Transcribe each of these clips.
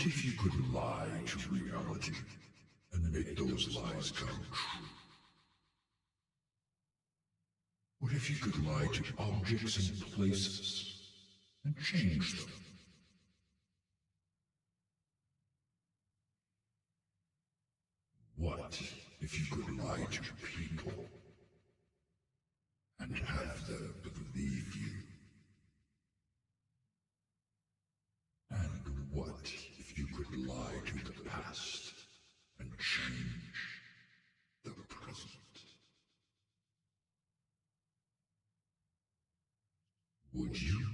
if you could lie to reality and make those lies come true? What if you could lie to objects and places and change them? What if you could lie to people and have them believe you? And what if you could lie to the past and change the present? Would you?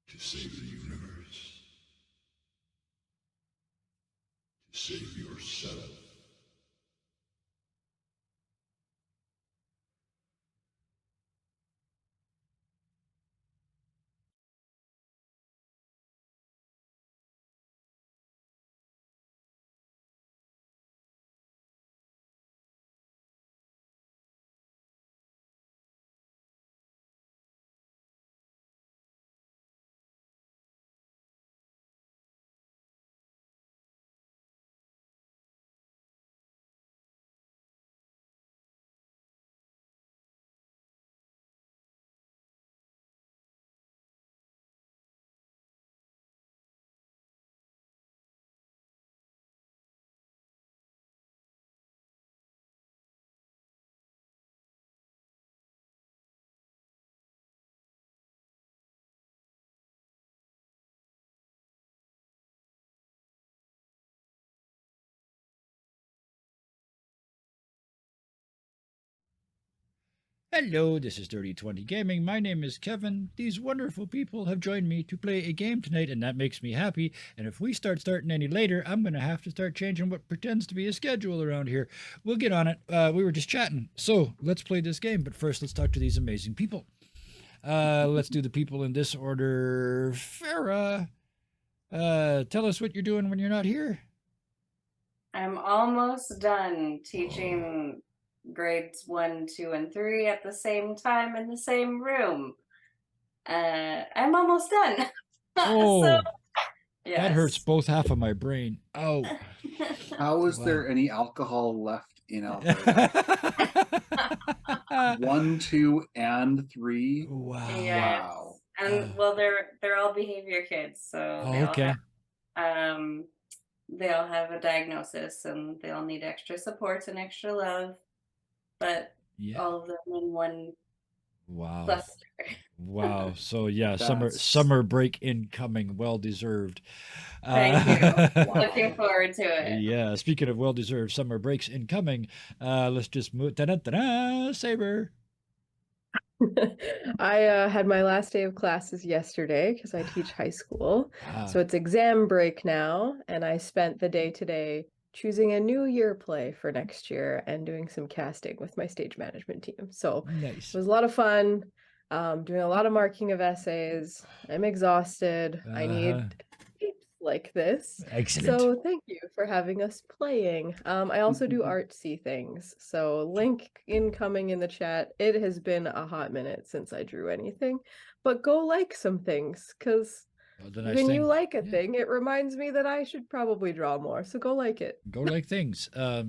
To save the universe? To save yourself? Hello, this is Dirty 20 Gaming. My name is Kevin. These wonderful people have joined me to play a game tonight, and that makes me happy. And if we starting any later, I'm going to have to start changing what pretends to be a schedule around here. We'll get on it. We were just chatting. So let's play this game, but first let's talk to these amazing people. Let's do the people in this order. Farah, tell us what you're doing when you're not here. I'm almost done teaching grades 1, 2, and 3 at the same time in the same room. I'm almost done. Oh, So, that hurts yes. both half of my brain. Oh. How is Wow. there any alcohol left in Alberta? 1, 2, and 3. Wow. Yes. Wow. And well, they're all behavior kids, so Oh, they all okay. have a diagnosis and they all need extra supports and extra love. But Yeah. all of them in one Wow. cluster. Wow. So yeah, That's- summer break incoming, well deserved. Thank you. Wow. Looking forward to it. Yeah. Speaking of well deserved summer breaks incoming, let's just move. Da-da-da-da, Saber. I had my last day of classes yesterday because I teach high school. Ah, So it's exam break now, and I spent the day today choosing a new year play for next year and doing some casting with my stage management team. So nice. it was a lot of fun, doing a lot of marking of essays. I'm exhausted. I need tapes like this. Excellent. So thank you for having us playing. I also do artsy things. So link incoming in the chat. It has been a hot minute since I drew anything, but go like some things because when you like a thing, it reminds me that I should probably draw more. So go like it. Go like things. How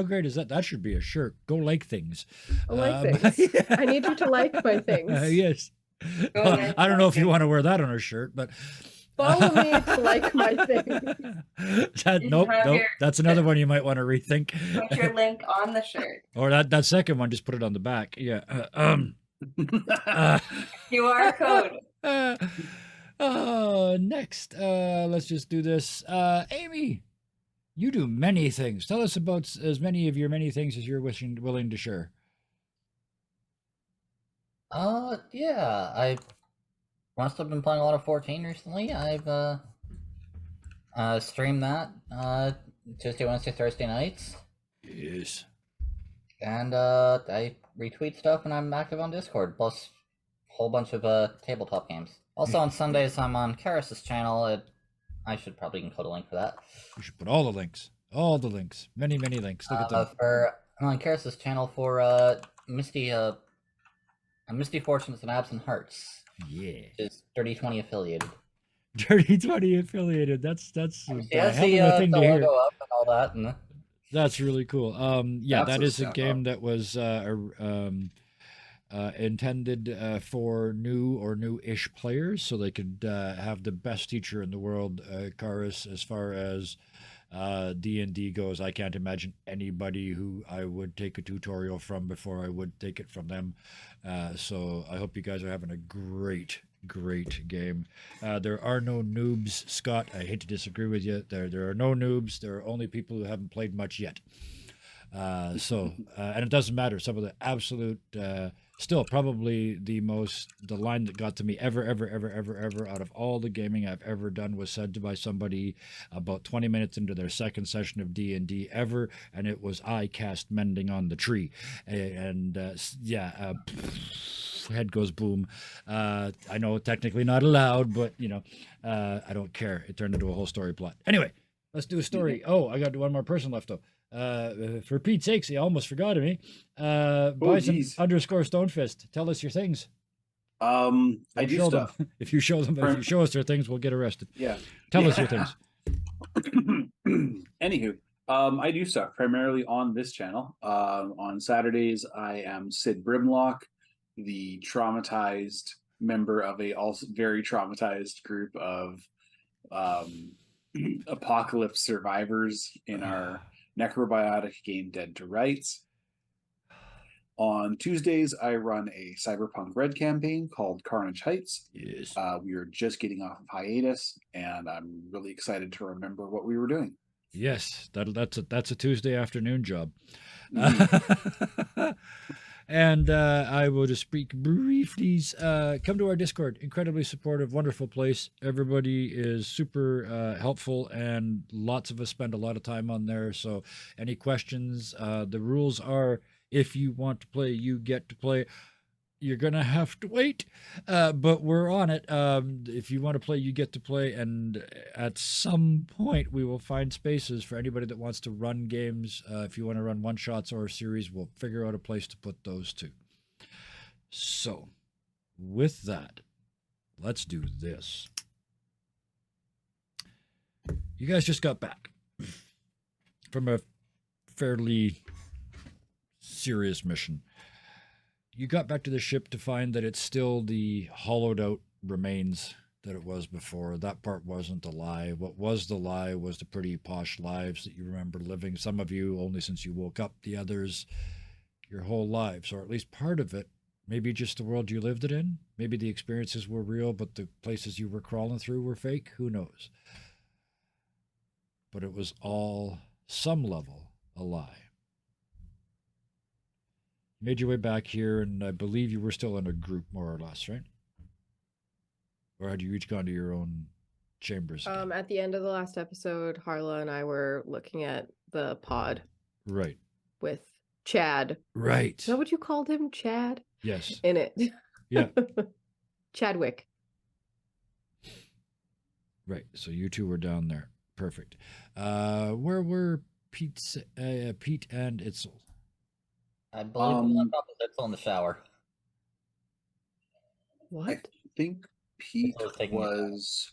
great is that? That should be a shirt. Go like things. Like things. I need you to like my things. Yes. Like I don't know if you want to wear that on a shirt, but follow me to like my thing. Nope. That's another one you might want to rethink. Put your link on the shirt. Or that second one, just put it on the back. Yeah. QR code. Next, let's just do this. Amy, you do many things. Tell us about as many of your many things as you're willing to share. Yeah, I must have been playing a lot of 14 recently. I've streamed that Tuesday, Wednesday, Thursday nights. Yes. And I retweet stuff, and I'm active on Discord, plus a whole bunch of tabletop games. Also on Sundays, I'm on Karis's channel. I should probably include a link for that. You should put all the links. All the links. Many, many links. Look at them. I'm on Karis's channel for Misty Fortunes and Absent Hearts. Yeah. Which is 3020 affiliated. Dirty 20 affiliated. That's a Yeah, hell see of a thing the to hear. logo up and all that, and That's really cool. Yeah, That's that a is a step game up. that was intended for new or new-ish players, so they could have the best teacher in the world, Karis, as far as D&D goes. I can't imagine anybody who I would take a tutorial from before I would take it from them. So I hope you guys are having a great game. There are no noobs, Scott. I hate to disagree with you. There are no noobs. There are only people who haven't played much yet. And it doesn't matter. Some of the absolute, still probably the line that got to me ever out of all the gaming I've ever done was said by somebody about 20 minutes into their second session of D&D ever, and it was I cast Mending on the Tree, and head goes boom. I know technically not allowed, but I don't care. It turned into a whole story plot. Anyway, let's do a story. Oh, I got one more person left though. For Pete's sakes, he almost forgot of me. Bison geez. _ Stonefist, tell us your things. I Don't do show stuff. them. If you show them, if you show us their things, we'll get arrested. Yeah. Tell us your things. Anywho, I do stuff primarily on this channel. On Saturdays, I am Sid Brimlock, the traumatized member of a also very traumatized group of apocalypse survivors in our necrobiotic game Dead to Rights. On Tuesdays, I run a Cyberpunk Red campaign called Carnage Heights. Yes. We are just getting off of hiatus, and I'm really excited to remember what we were doing. Yes, that's a Tuesday afternoon job. Mhm. And I will just speak briefly. Come to our Discord. Incredibly supportive, wonderful place. Everybody is super helpful, and lots of us spend a lot of time on there. So, any questions? The rules are: if you want to play, you get to play. You're gonna have to wait, but we're on it. If you want to play, you get to play, and at some point we will find spaces for anybody that wants to run games. If you want to run one shots or a series, we'll figure out a place to put those to. So, with that, let's do this. You guys just got back from a fairly serious mission. You got back to the ship to find that it's still the hollowed out remains that it was before. That part wasn't the lie. What was the lie was the pretty posh lives that you remember living. Some of you only since you woke up, the others your whole lives, or at least part of it. Maybe just the world you lived it in. Maybe the experiences were real, but the places you were crawling through were fake. Who knows? But it was all, some level, a lie. Made your way back here, and I believe you were still in a group, more or less, right? Or had you each gone to your own chambers again? At the end of the last episode, Harla and I were looking at the pod Right. with Chad. Right. Is that what you called him? Chad? Yes. In it. Yeah. Chadwick. Right. So you two were down there. Perfect. Where were Pete and Itzel? I believe we left off with Itzel in the shower. What? I think Pete was taking a shower. was.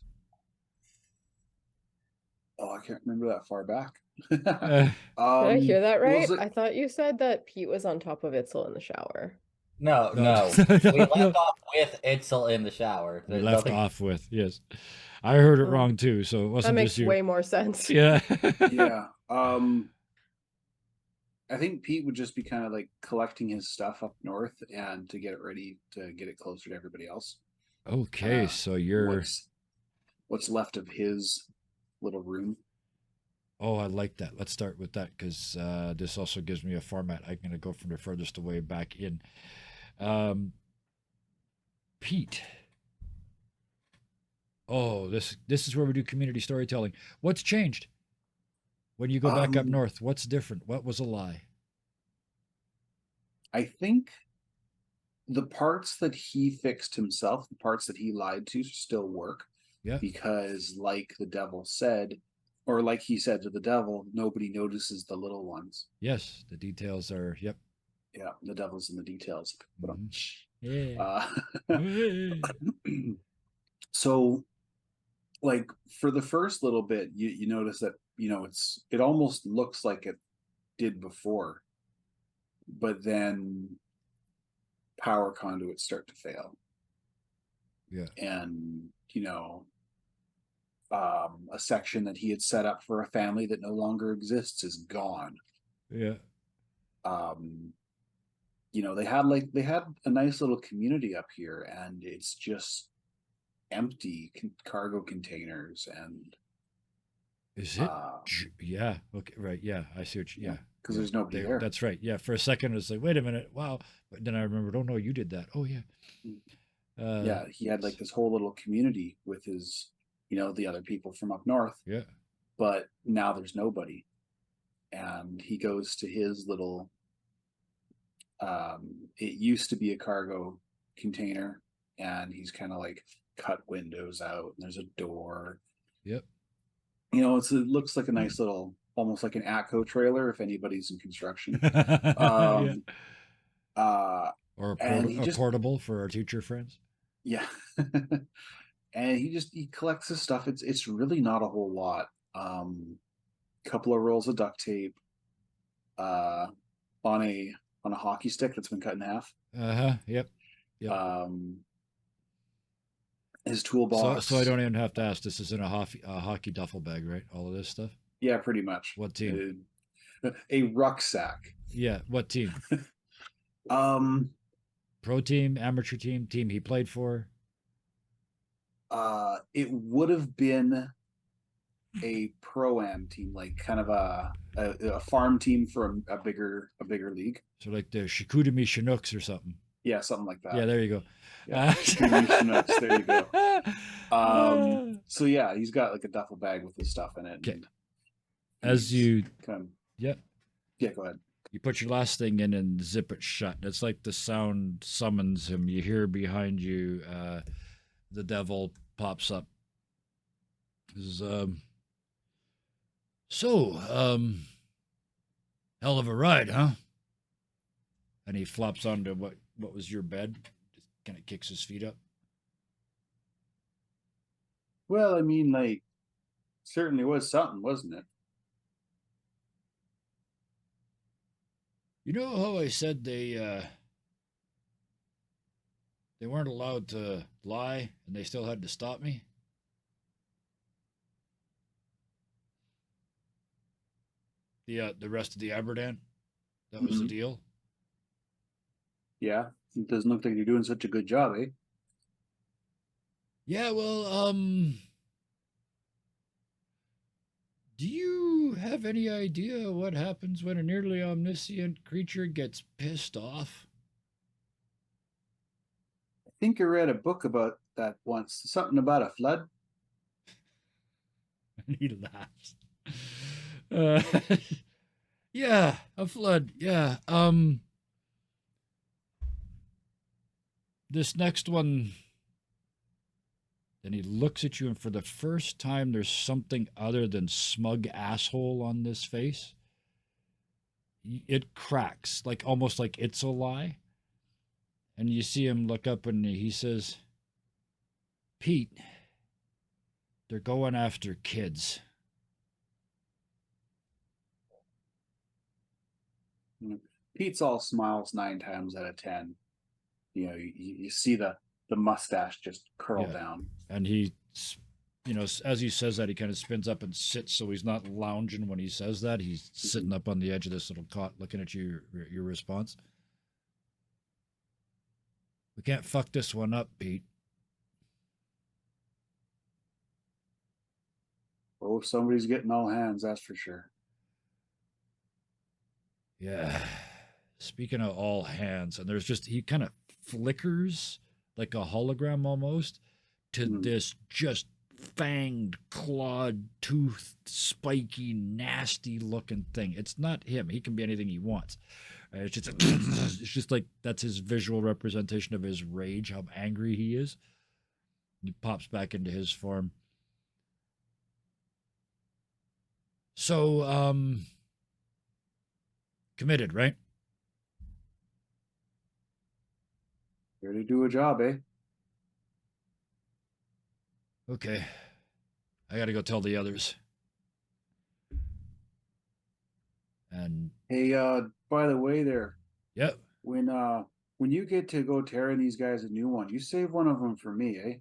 Oh, I can't remember that far back. Did I hear that right? was it- I thought you said that Pete was on top of Itzel in the shower. No. No. We left No. off with Itzel in the shower. We There's left nothing- off with, yes. I heard it Oh. wrong too, so it That wasn't makes just you. way more sense. Yeah. Yeah. I think Pete would just be kind of like collecting his stuff up north and to get it ready to get it closer to everybody else. Okay, so you're. What's left of his little room. Oh, I like that. Let's start with that because this also gives me a format. I'm going to go from the furthest away back in. Pete. Oh, this is where we do community storytelling. What's changed? When you go back up north, what's different? What was a lie? I think the parts that he fixed himself, the parts that he lied to, still work. Yeah. Because, like the devil said, or like he said to the devil, nobody notices the little ones. Yes, the details are. Yep. Yeah, the devil's in the details. Yeah. So like for the first little bit, you notice that it almost looks like it did before, but then power conduits start to fail, Yeah. and a section that he had set up for a family that no longer exists is gone. Yeah. um they had a nice little community up here, and it's just empty cargo containers, and Is it? uh Yeah. Okay. Right. Yeah. I see what you, yeah. because Yeah. there's nobody there. That's right. Yeah. For a second, it's like, wait a minute. Wow. But then I remembered, oh no, you did that. Oh yeah. Yeah, he had like this whole little community with his the other people from up north, Yeah. but now there's nobody, and he goes to his little it used to be a cargo container, and he's kind of like cut windows out, and there's a door. Yep. It looks like a nice little, almost like an Atco trailer if anybody's in construction. Yeah. uh Or and he a just portable for our teacher friends. yeah. And he collects his stuff. It's really not a whole lot. Couple of rolls of duct tape, uh on a hockey stick that's been cut in half. Yep. Yep. His toolbox. So I don't even have to ask. This is in a hockey duffel bag, right? All of this stuff. Yeah, pretty much. What team? A rucksack. Yeah. What team? Um Pro team, amateur team, team he played for. it would have been a pro-am team, like kind of a farm team for a bigger league. So like the Shikudami Chinooks or something. Yeah, something like that. Yeah, there you go. Yeah, Shikudami Chinooks, there you go. So yeah, he's got like a duffel bag with his stuff in it. Okay. And As you, yeah, go ahead. you put your last thing in and zip it shut. It's like the sound summons him. You hear behind you, the devil pops up. This is, hell of a ride, huh? And he flops onto what was your bed. Just kind of kicks his feet up. Well, I mean, like, certainly was something, wasn't it? You know how I said they weren't allowed to lie and they still had to stop me? The rest of the Aberdan? That was the Mhm. deal? Yeah, it doesn't look like you're doing such a good job, eh? Yeah, well, do you have any idea what happens when a nearly omniscient creature gets pissed off? I think I read a book about that once. Something about a flood. And he laughs. Uh, yeah, a flood. Yeah. This next one. Then he looks at you, and for the first time, there's something other than smug asshole on this face. It cracks, like almost like it's a lie. And you see him look up, and he says, "Pete, they're going after kids." Pete's all smiles 9 times out of 10. You see the mustache just curl Yeah. down. And he, as he says that, he kind of spins up and sits, so he's not lounging when he says that. He's sitting up on the edge of this little cot looking at your response. We can't fuck this one up, Pete. Oh, somebody's getting all hands, that's for sure. Yeah. Speaking of all hands, and he kind of flickers like a hologram almost to this just fanged, clawed, toothed, spiky, nasty looking thing. It's not him. He can be anything he wants. It's just like that's his visual representation of his rage, how angry he is. He pops back into his form. So, committed, right? Here to do a job, eh? Okay. I gotta go tell the others. And Hey, by the way, there, yep, when you get to go tearing these guys a new one, you save one of them for me, eh?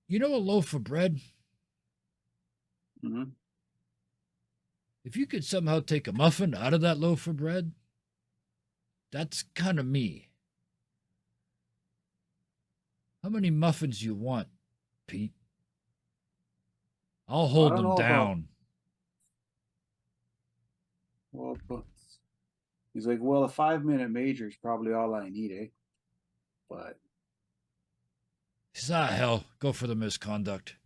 you know a loaf of bread? Mm-hmm. If you could somehow take a muffin out of that loaf of bread, that's kind of me. How many muffins you want, Pete? I'll hold don't them know about- down. Well, but he's like, well, a 5-minute major is probably all I need, eh? But He says, ah, hell, go for the misconduct.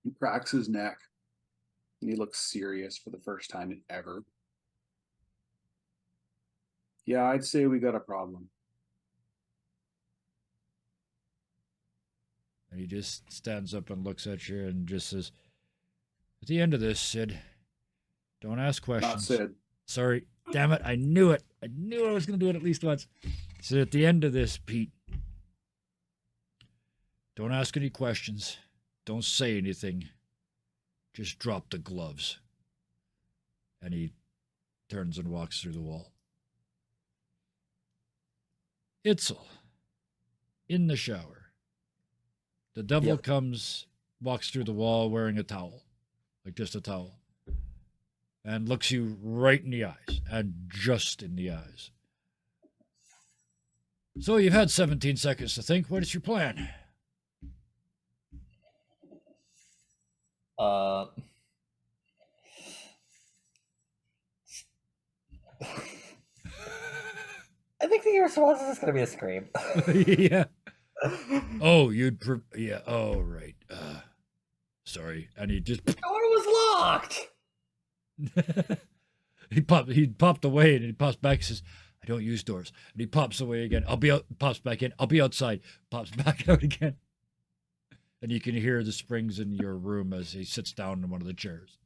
he cracks his neck and he looks serious for the first time ever. Yeah, I'd say we got a problem. And he just stands up and looks at you and just says, at the end of this, Sid, don't ask Not questions. Sid. Sorry. Damn it. I knew it. I knew I was going to do it at least once. So at the end of this, Pete, don't ask any questions. Don't say anything. Just drop the gloves. And he turns and walks through the wall. Itzel, in the shower. The devil Yep. comes, walks through the wall wearing a towel, like just a towel, and looks you right in the eyes, and just in the eyes. So you've had 17 seconds to think. What is your plan? I think the response is just gonna be a scream. Yeah. Oh, yeah. Oh, right. Sorry. And he just The door was locked. he popped away and he pops back and says, I don't use doors. And he pops away again. I'll be out, pops back in. I'll be outside. Pops back out again. And you can hear the springs in your room as he sits down in one of the chairs.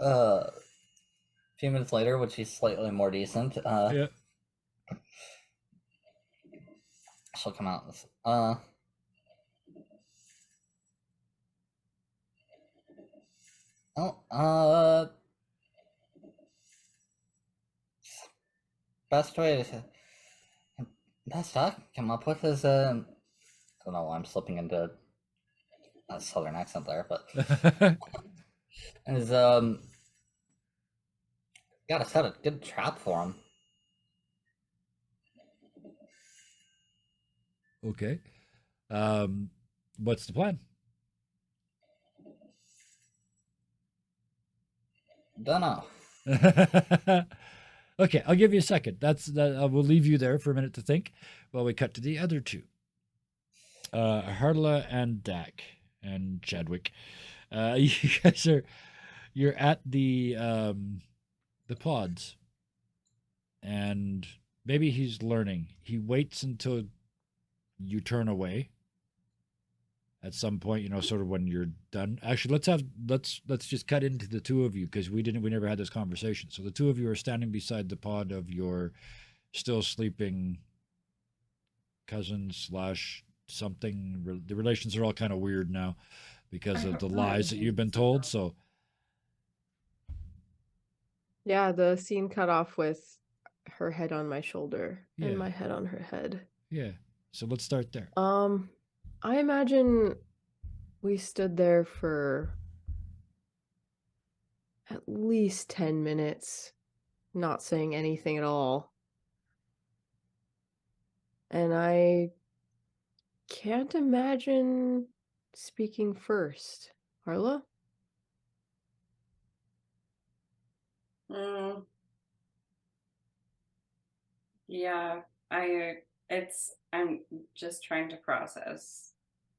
A few minutes later, when she's slightly more decent, Yeah. she'll come out. Best way to best I can come up with is I don't know why I'm slipping into a southern accent there, but is gotta set a good trap for him. Okay. What's the plan? Don't know. Okay, I'll give you a second. I will leave you there for a minute to think while we cut to the other two. Harla and Dak and Chadwick. You guys you're at the pods, and maybe he's learning. He waits until you turn away. At some point, sort of when you're done. Actually, let's just cut into the two of you because we never had this conversation. So the two of you are standing beside the pod of your still sleeping cousin / something. The relations are all kind of weird now because of the lies that you've been told. So Yeah, the scene cut off with her head on my shoulder Yeah. and my head on her head. yeah. So let's start there. I imagine we stood there for at least 10 minutes, not saying anything at all. And I can't imagine speaking first. Harla? Mm. Yeah, I'm just trying to process.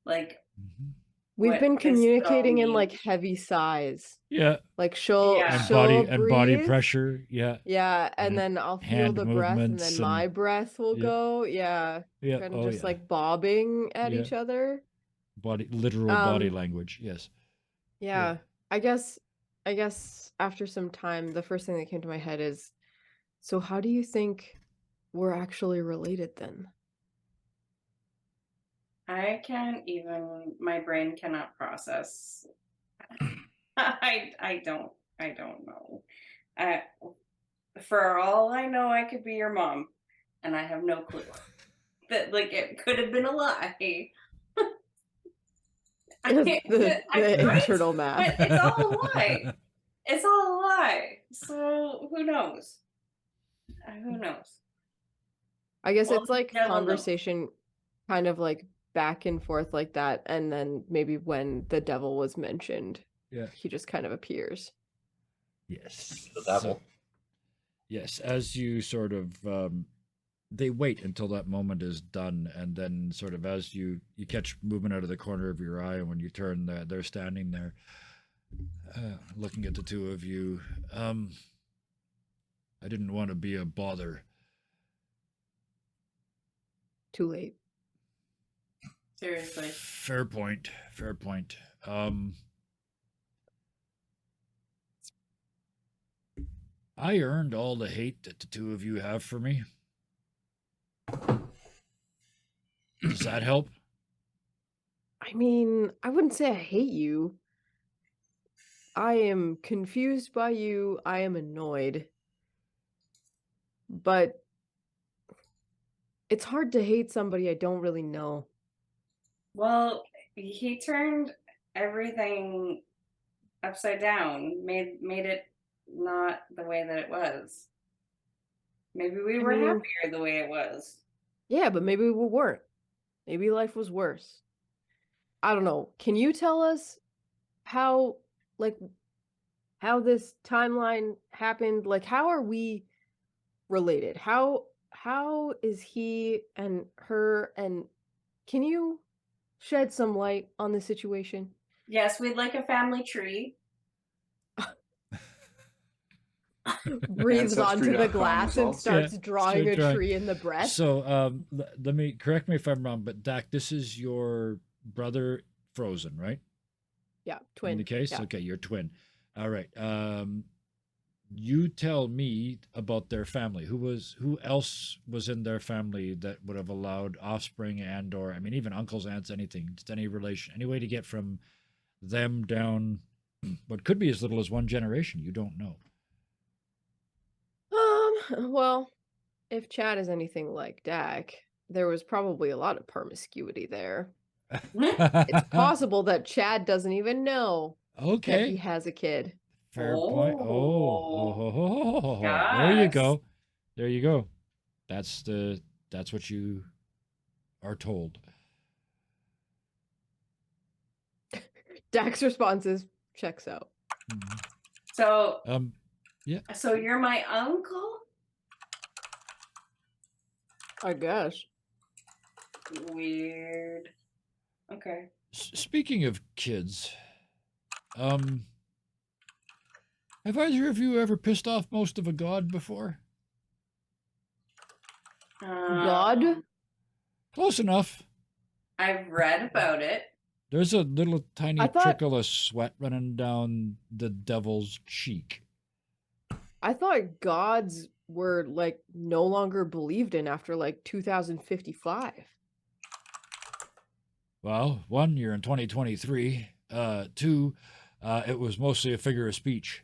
Like, Mhm. We've what been this girl communicating in like needs. heavy sighs. Yeah, Like she'll Yeah. and body breathe. pressure. Yeah, Yeah, and and then I'll feel hand the breath and movements then my and- breath will yeah. go. Yeah. yeah. Kind of Oh just yeah. like bobbing at Yeah. each other. Literal body Um, language. Yes. Yeah. I guess I guess after some time, the first thing that came to my head is, so how do you think we're actually related then? I can't even. My brain cannot process. I don't know. I, for all I know, I could be your mom, and I have no clue. That like it could have been a lie. The Right? internal But math. it's all a lie. It's all a lie. So who knows? Who knows? I guess Well, it's like yeah, well, no. conversation kind of like back and forth like that, and then maybe when the devil was mentioned, Yeah. he just kind of appears. Yes. The devil. So, yes, as you sort of they wait until that moment is done, and then sort of as you catch movement out of the corner of your eye, and when you turn, they're standing there, looking at the two of you. I didn't want to be a bother. Too late. Seriously. Fair point. Fair point. I earned all the hate that the two of you have for me. Does that help? I mean, I wouldn't say I hate you. I am confused by you. I am annoyed. But it's hard to hate somebody I don't really know. Well, he turned everything upside down, made it not the way that it was. Maybe we were mean- happier the way it was. Yeah, but maybe we weren't. Maybe life was worse. I don't know. Can you tell us how, like, how this timeline happened? Like, how are we related? How is he and her, and can you shed some light on the situation? Yes, we'd like a family tree. Breathes onto the Ancestry.com glass and results. starts Yeah, drawing start a drawing. tree in the breath. So, let me correct me if I'm wrong, but Dak, this is your brother Frozen, right? Yeah, twin. In the case, Yeah. okay, your twin. All right. You tell me about their family. Who else was in their family that would have allowed offspring and or I mean even uncles, aunts, anything, just any relation, any way to get from them down what could be as little as one generation. You don't know. Well, if Chad is anything like Dak, there was probably a lot of promiscuity there. It's possible that Chad doesn't even know that he Okay. has a kid. Fair point. There you Yes. go. There you go. That's what you are told. Dak's response is checks out. Mhm. So Yeah. so you're my uncle? I guess. Weird. Okay. Speaking of kids, have either of you ever pissed off most of a god before? God? Close enough. I've read about it. There's a little tiny I thought- trickle of sweat running down the devil's cheek. I thought gods were like no longer believed in after like 2055. Well, one, you're in 2023. Two, it was mostly a figure of speech.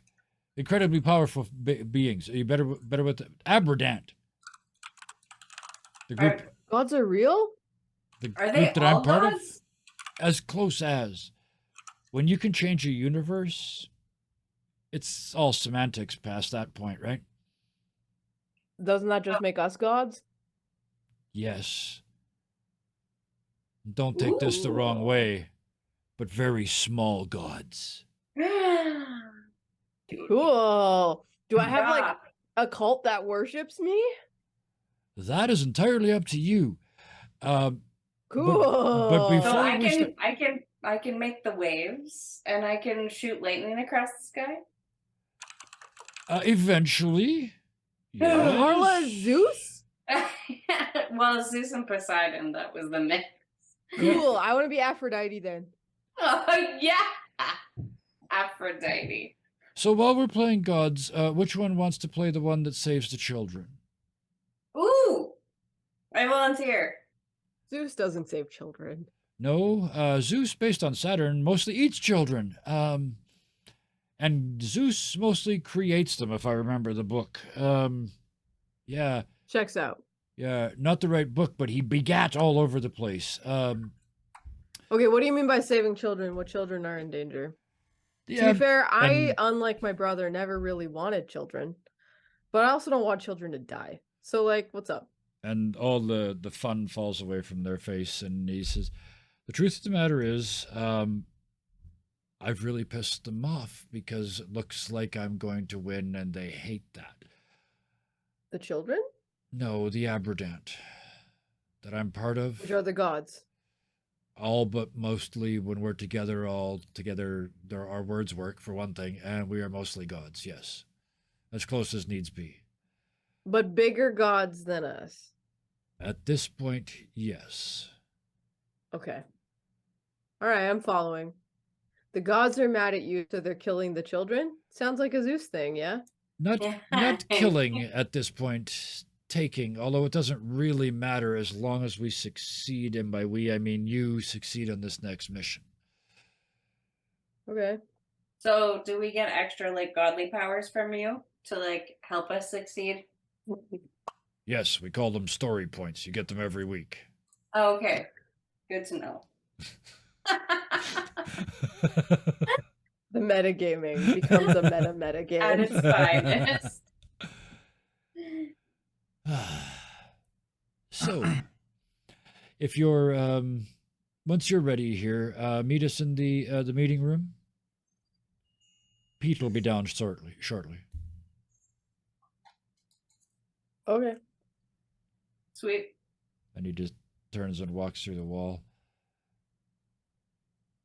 Incredibly powerful beings. You better with Aberdant. The group, Gods are real? the Are they group that all I'm part gods? of, as close as. When you can change a universe, it's all semantics past that point, right? Doesn't that just make us gods? Yes. Don't take this the wrong Ooh. way, but very small gods. Cool. Do I have like Yeah. a cult that worships me? That is entirely up to you. Cool. but So before I we can I can make the waves and I can shoot lightning across the sky. Eventually. Carla yes. is Zeus? Well, Zeus and Poseidon, that was the mix. Cool. I want to be Aphrodite then. Oh yeah. Aphrodite. So while we're playing gods, which one wants to play the one that saves the children? Ooh, I volunteer. Zeus doesn't save children. No, Zeus, based on Saturn, mostly eats children. And Zeus mostly creates them, if I remember the book. Yeah, Checks out. yeah, not the right book, but he begat all over the place. Okay, what do you mean by saving children? What children are in danger? To Yeah, be fair, I, and- unlike my brother, never really wanted children, but I also don't want children to die. So, like, what's up? and all the fun falls away from their face, and he says, "The truth of the matter is, I've really pissed them off because it looks like I'm going to win, and they hate that. The children? No, the Aberdant that I'm part of, Which are the gods? all but mostly when we're together, all together, our words work for one thing, and we are mostly gods. Yes, as close as needs be. But bigger gods than us. At this point, yes." Okay. All right, I'm following. The gods are mad at you, so they're killing the children? Sounds like a Zeus thing, yeah? Not killing at this point, taking, although it doesn't really matter as long as we succeed, and by we I mean you succeed on this next mission. Okay. So, do we get extra like godly powers from you to like help us succeed? Yes, we call them story points. You get them every week. Oh, okay, good to know. The metagaming becomes a meta game. At its finest. So, if you're once you're ready here, meet us in the meeting room. Pete will be down shortly. Okay. Sweet. And he just turns and walks through the wall.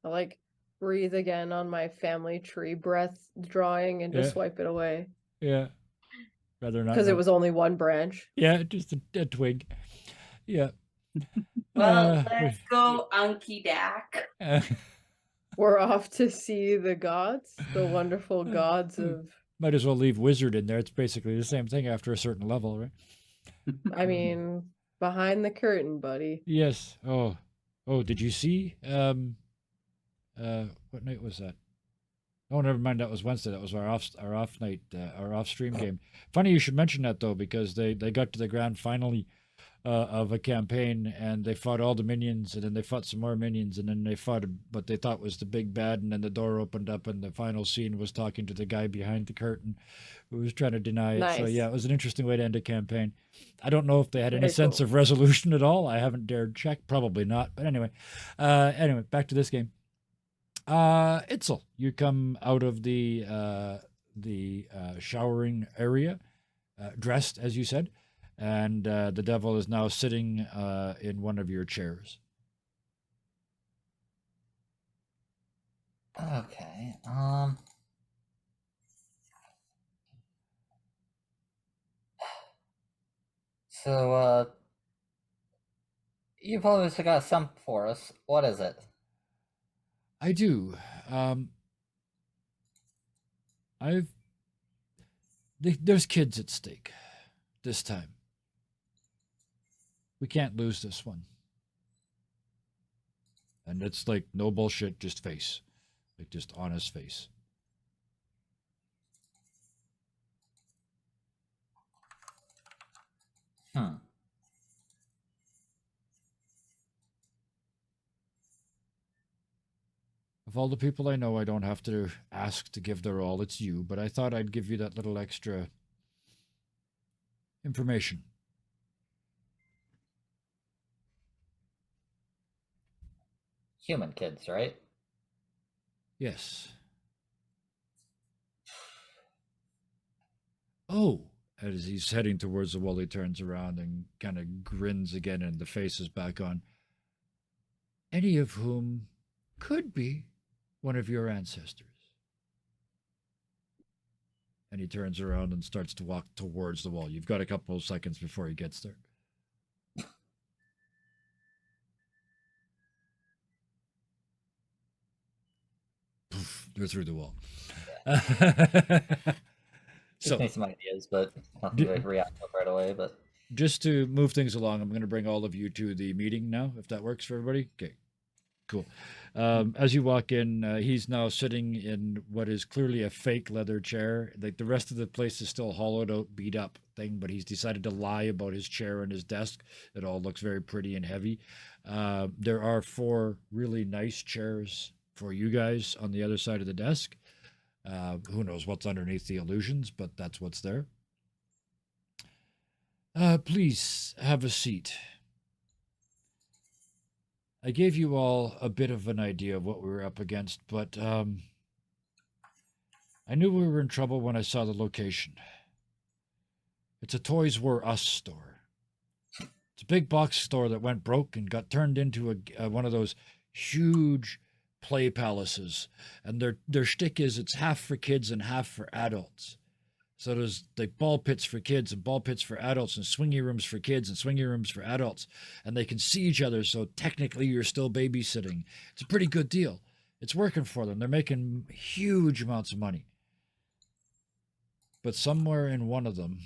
I like breathe again on my family tree breath drawing and just Yeah. swipe it away. Yeah. Rather not. Because it was only one branch. Yeah, just a twig. Yeah. Well, let's go Anki Dak. We're off to see the gods, the wonderful gods of. Might as well leave wizard in there. It's basically the same thing after a certain level, right? I mean, behind the curtain, buddy. Yes. Oh, did you see? What night was that? Oh, never mind. That was Wednesday. That was our off night, our off stream game. Funny you should mention that though, because they got to the grand finale of a campaign, and they fought all the minions, and then they fought some more minions, and then they fought what they thought was the big bad, and then the door opened up, and the final scene was talking to the guy behind the curtain, who was trying to deny it. So Nice. yeah, it was an interesting way to end a campaign. I don't know if they had any Very sense cool. of resolution at all. I haven't dared check. Probably not. But anyway, back to this game. Itzel, you come out of the showering area, dressed as you said, and the devil is now sitting in one of your chairs. Okay. So, you've obviously got something for us. What is it? I do. There's kids at stake this time. We can't lose this one. And it's like no bullshit, just face. Like just honest face. Of all the people I know, I don't have to ask to give their all. It's you, but I thought I'd give you that little extra information. Human kids, right? Yes. Oh, as he's heading towards the wall, he turns around and kind of grins again, and the face is back on. Any of whom could be one of your ancestors. And he turns around and starts to walk towards the wall. You've got a couple of seconds before he gets there. Poof, they're through the wall. Just So, need some ideas, but nothing D- to react with right away. But just to move things along, I'm going to bring all of you to the meeting now, if that works for everybody. Okay, cool. As you walk in, he's now sitting in what is clearly a fake leather chair. Like the rest of the place is still hollowed out, beat up thing, but he's decided to lie about his chair and his desk. It all looks very pretty and heavy. There are 4 really nice chairs for you guys on the other side of the desk. Who knows what's underneath the illusions, but that's what's there. Please have a seat. I gave you all a bit of an idea of what we were up against, but I knew we were in trouble when I saw the location. It's a Toys R Us store. It's a big box store that went broke and got turned into one of those huge play palaces. And their shtick is it's half for kids and half for adults. So there's like ball pits for kids and ball pits for adults and swingy rooms for kids and swingy rooms for adults. And they can see each other, so technically you're still babysitting. It's a pretty good deal. It's working for them. They're making huge amounts of money. But somewhere in one of them,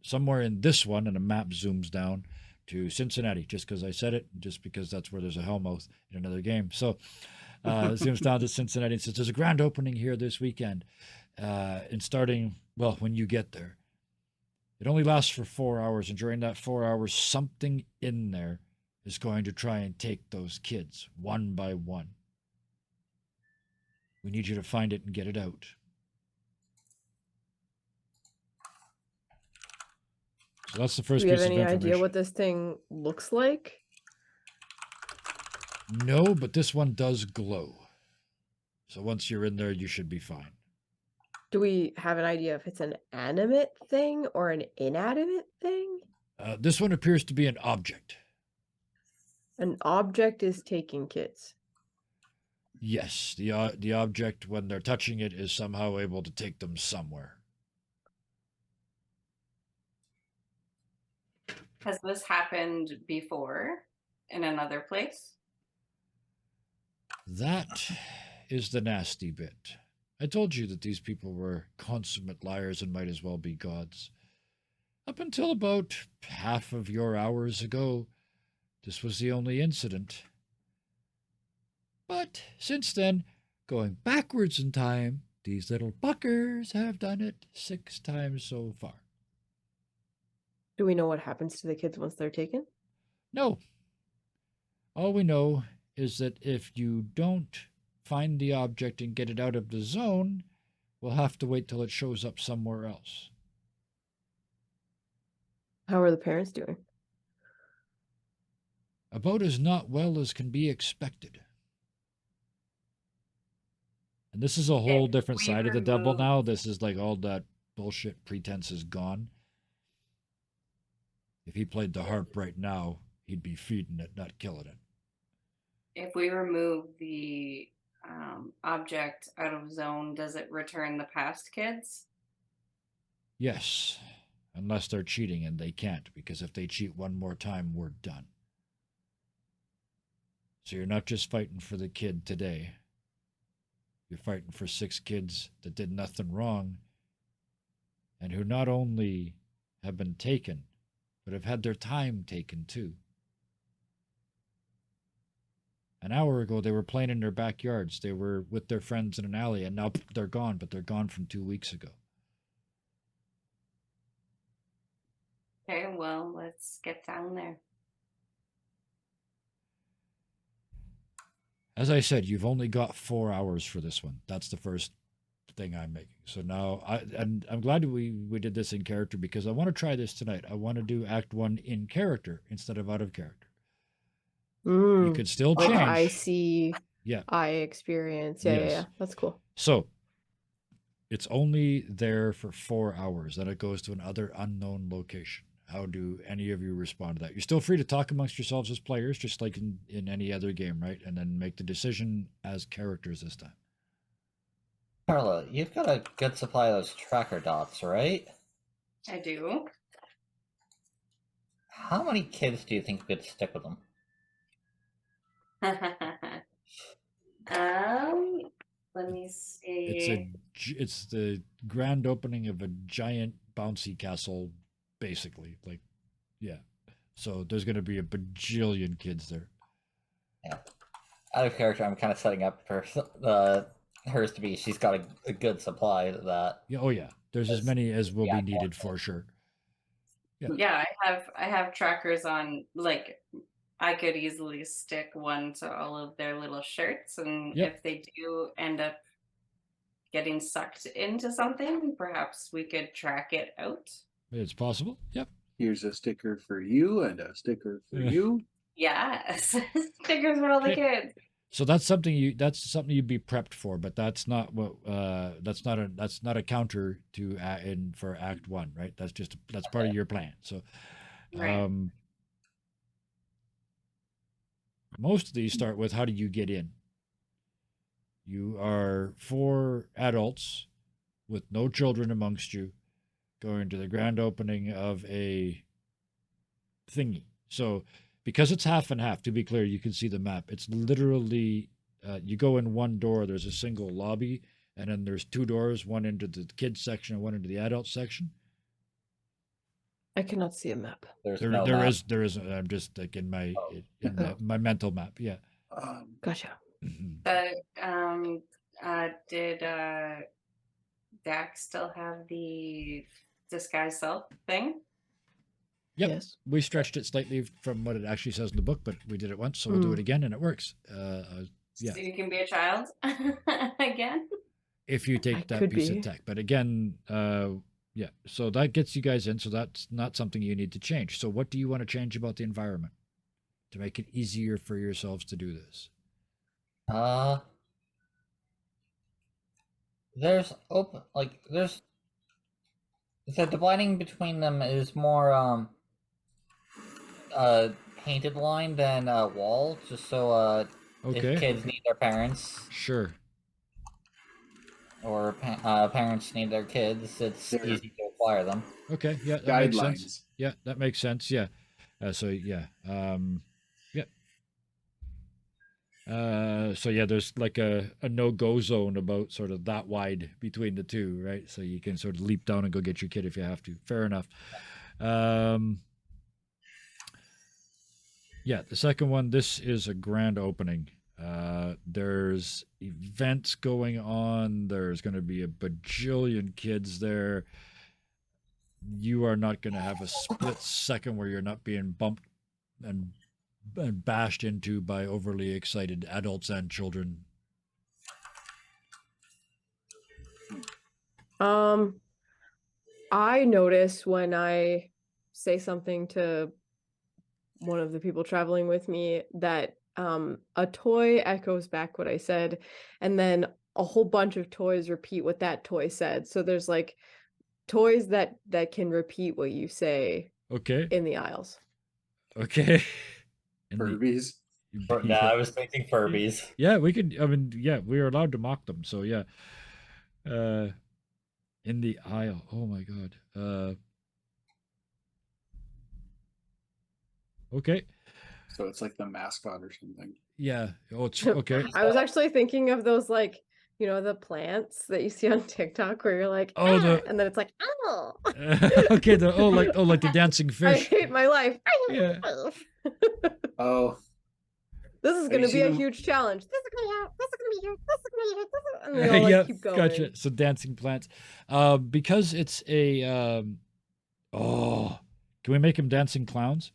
somewhere in this one, and a map zooms down to Cincinnati, just because I said it, just because that's where there's a Hellmouth in another game. So zooms down to Cincinnati and says, there's a grand opening here this weekend. And starting, well, when you get there. It only lasts for 4 hours. And during that 4 hours, something in there is going to try and take those kids one by one. We need you to find it and get it out. So that's the first Do we have piece of any idea information. what this thing looks like? No, but this one does glow. So once you're in there, you should be fine. Do we have an idea if it's an animate thing or an inanimate thing? This one appears to be an object. An object is taking kids. Yes, the object, when they're touching it, is somehow able to take them somewhere. Has this happened before in another place? That is the nasty bit. I told you that these people were consummate liars and might as well be gods. Up until about half of your hours ago, this was the only incident. But since then, going backwards in time, these little buckers have done it 6 times so far. Do we know what happens to the kids once they're taken? No. All we know is that if you don't find the object and get it out of the zone, we'll have to wait till it shows up somewhere else. How are the parents doing? About as not well as can be expected. And this is a whole different we side of the devil remove- now. This is like all that bullshit pretense is gone. If he played the harp right now, he'd be feeding it, not killing it. If we remove the object out of zone, does it return the past kids? Yes, unless they're cheating, and they can't, because if they cheat one more time, we're done. So you're not just fighting for the kid today. You're fighting for 6 kids that did nothing wrong and who not only have been taken, but have had their time taken too. An hour ago, they were playing in their backyards. They were with their friends in an alley, and now they're gone, but they're gone from 2 weeks ago. Okay, well, let's get down there. As I said, you've only got 4 hours for this one. That's the first thing I'm making. So now, I'm glad we did this in character, because I want to try this tonight. I want to do Act 1 in character instead of out of character. You could still Like change. I see, Yeah. I experience. Yeah, Yes. yeah, that's cool. So it's only there for 4 hours. Then it goes to another unknown location. How do any of you respond to that? You're still free to talk amongst yourselves as players, just like in any other game, right? And then make the decision as characters this time. Carla, you've got a good supply of those tracker dots, right? I do. How many kids do you think could stick with them? Let me It's see. it's the grand opening of a giant bouncy castle, basically. Like, yeah. So there's going to be a bajillion kids there. Out of character, I'm kind of setting up for hers to be. She's got a good supply of that. Yeah. Oh yeah. There's as Yes. many as will Yeah, be needed for sure. Yeah, I have trackers on, like, I could easily stick one to all of their little shirts, and Yep. if they do end up getting sucked into something, perhaps we could track it out. It's possible. Yep. Here's a sticker for you and a sticker for Yeah. you. Yes, stickers for all the Okay. kids. So that's something you'd be prepped for, but that's not what that's not a counter to for Act 1, right? That's part of your plan. So Right. most of these start with how do you get in? You are 4 adults with no children amongst you going to the grand opening of a thingy. So because it's half and half, to be clear, you can see the map. It's literally you go in one door, there's a single lobby, and then there's 2 doors, one into the kids section and one into the adult section. I cannot see a map. There's There, no there map. is, there is. I'm just like in my my mental map. Yeah. Gotcha. Mhm. Did Dax still have the disguise self thing? Yep. Yes. We stretched it slightly from what it actually says in the book, but we did it once, so we'll do it again, and it works. Yeah. So you can be a child again? If you I take that could piece be. of tech, but again, yeah. So that gets you guys in. So that's not something you need to change. So what do you want to change about the environment to make it easier for yourselves to do this? There's open there's the dividing between them is more painted line than wall, just so Okay. if kids need their parents Sure. or parents need their kids, it's There. easy to acquire them. Okay. Yeah, that makes sense. Guidelines. Yeah, that makes sense. Yeah. So yeah. Yeah. So yeah, there's like a no-go zone about sort of that wide between the two, right? So you can sort of leap down and go get your kid if you have to. Fair enough. Yeah, the second one, this is a grand opening. There's events going on. There's going to be a bajillion kids there. You are not going to have a split second where you're not being bumped and bashed into by overly excited adults and children. I notice when I say something to one of the people traveling with me that a toy echoes back what I said, and then a whole bunch of toys repeat what that toy said. So there's like toys that can repeat what you say Okay. in the aisles. Okay. And Furbies. No, I was thinking Furbies. Yeah, we could. I mean, yeah, we are allowed to mock them. So yeah. In the aisle. Oh my god. Okay. So it's like the mascot or something. Yeah. Oh, it's okay. I was actually thinking of those, like, you know, the plants that you see on TikTok where you're like, Oh, the- and then it's like, oh, Okay. Like the dancing I fish. hate my life. Yeah. Oh, This is Have going you to be a seen- huge challenge. This is going to be here. This is going to be here. This is going to be here. This is... And they all, like, Yeah, keep going. gotcha. So dancing plants. Because it's a oh, can we make them dancing clowns?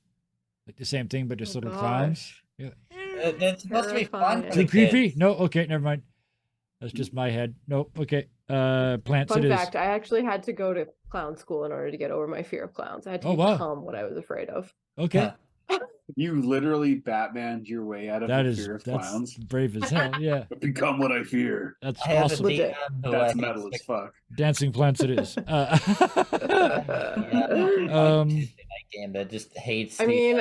Like the same thing, but just Oh, little clowns. gosh. Yeah. It's supposed to be fun. Terrifying. For the Too creepy? kids. No. Okay, never mind. That's just my head. Nope. Okay. Plants. Fun it fact, is. I actually had to go to clown school in order to get over my fear of clowns. I had to Oh, wow. become what I was afraid of. Okay. you literally Batmaned your way out of That the is fear of that's clowns. brave as hell. Yeah. Become what I fear. That's I have awesome. a Legit. demon who That's I metal as hate fuck. Dancing plants. It is. Yeah, Um, Tuesday night game that just hates. I the, mean,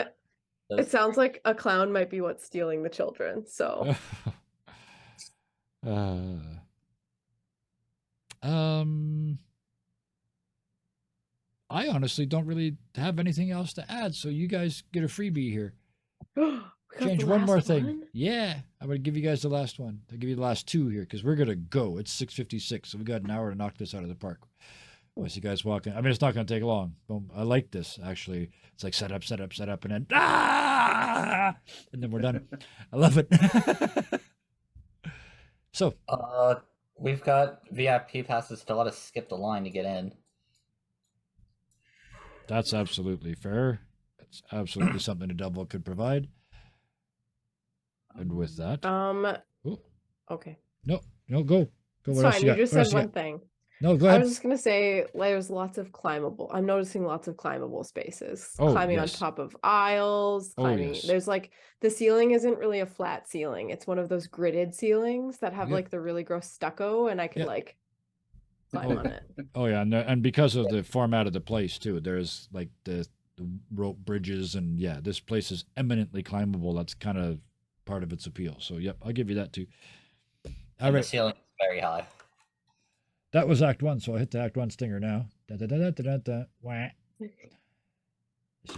those- it sounds like a clown might be what's stealing the children. So I honestly don't really have anything else to add, so you guys get a freebie here. we got change the one more last thing. one? Yeah, I'm gonna give you guys the last one. I'll give you the last two here because we're gonna go. It's 6:56, so we got an hour to knock this out of the park. Once you guys walk in, I mean, it's not gonna take long. Boom. I like this actually. It's like set up, and then and then we're done. I love it. So We've got VIP passes to let us skip the line to get in. that's absolutely fair. That's absolutely something a double could provide. And with that, Ooh. Okay. no, go. Go. It's What else fine. you You got? just What else said you one got? thing. No, go I ahead. was just gonna say there's lots of climbable. I'm noticing lots of climbable spaces. Oh, Climbing on yes. top of aisles, Oh, climbing. yes. There's like the ceiling isn't really a flat ceiling. It's one of those gridded ceilings that have Yep. like the really gross stucco, and I can Yep. like climb Oh. on it. Oh yeah, and because of the format of the place too, there's like the rope bridges, and yeah, this place is eminently climbable. That's kind of part of its appeal. So yep, I'll give you that too. All And the right, ceiling is very high. that was Act 1, so I'll hit the Act 1 stinger now. Da. Wah. This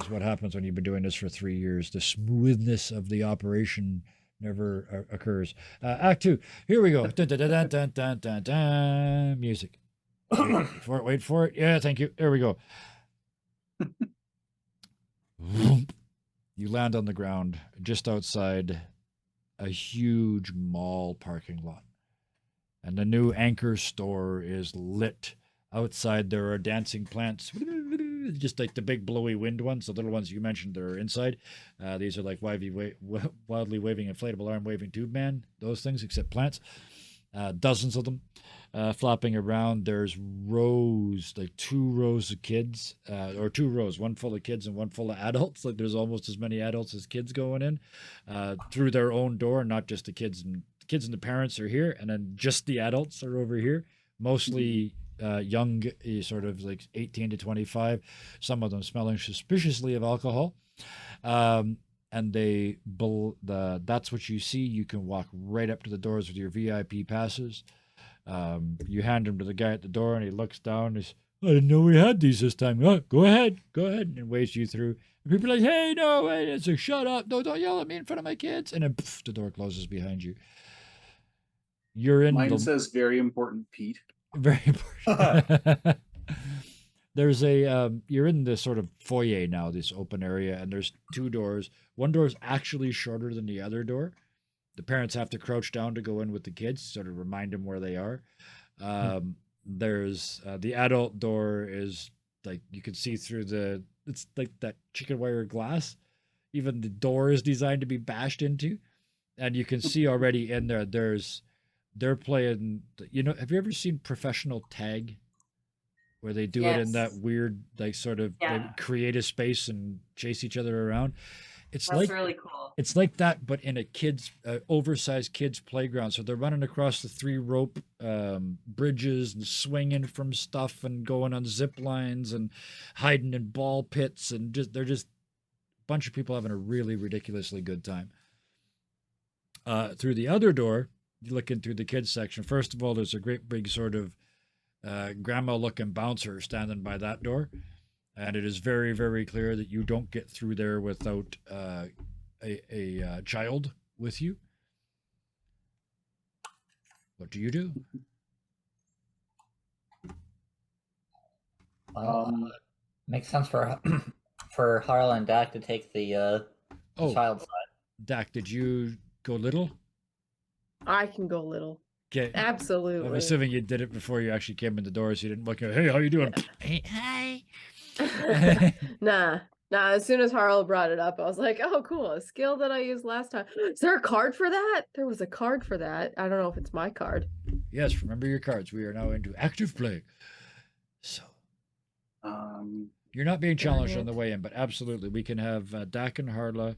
is what happens when you've been doing this for 3 years. The smoothness of the operation never occurs. Act 2, here we go. Music. Wait for it. Yeah, thank you. There we go. You land on the ground just outside a huge mall parking lot. And the new Anchor store is lit. Outside there are dancing plants, just like the big blowy wind ones, the little ones you mentioned, they're inside. These are like wildly waving inflatable arm waving tube man, those things, except plants. Dozens of them flopping around. There's rows, like 2 rows of kids, or 2 rows, one full of kids and one full of adults. Like there's almost as many adults as kids going in through their own door, not just the kids and the parents are here, and then just the adults are over here. Mostly young, sort of like 18 to 25. Some of them smelling suspiciously of alcohol. And that's what you see. You can walk right up to the doors with your VIP passes. You hand them to the guy at the door, and he looks down. He's, I didn't know we had these this time. Oh, go ahead, and waves you through. And people are like, hey, no, wait, it's like, shut up, no, don't yell at me in front of my kids. And then poof, the door closes behind you. You're in. Mine says very important, Pete. Very important. There's a you're in this sort of foyer now, this open area, and there's 2 doors. One door is actually shorter than the other door. The parents have to crouch down to go in with the kids, sort of remind them where they are. There's the adult door is like you can see through it's like that chicken wire glass. Even the door is designed to be bashed into, and you can see already in there. They're playing. Have you ever seen professional tag? Where they do it in that Yes. weird, like sort of they Yeah. create a space and chase each other around. It's That's like really cool. it's like that, but in a oversized kids playground. So they're running across the 3 rope bridges and swinging from stuff and going on zip lines and hiding in ball pits, and they're just a bunch of people having a really ridiculously good time. Through the other door, you look in through the kids section. First of all, there's a great big sort of grandma looking bouncer standing by that door, and it is very, very clear that you don't get through there without a child with you. What do you do? Makes sense for for Harlan and Dak to take the child side. Dak, did you go little? I can go little. Okay. I'm Absolutely. assuming you did it before you actually came in the door, so you didn't look at, hey, how you doing? Hey, hi. Nah. As soon as Harl brought it up, I was like, oh, cool. A skill that I used last time. Is there a card for that? There was a card for that. I don't know if it's my card. Yes, remember your cards. We are now into active play. So you're not being challenged on the way in, but absolutely, we can have Dak and Harla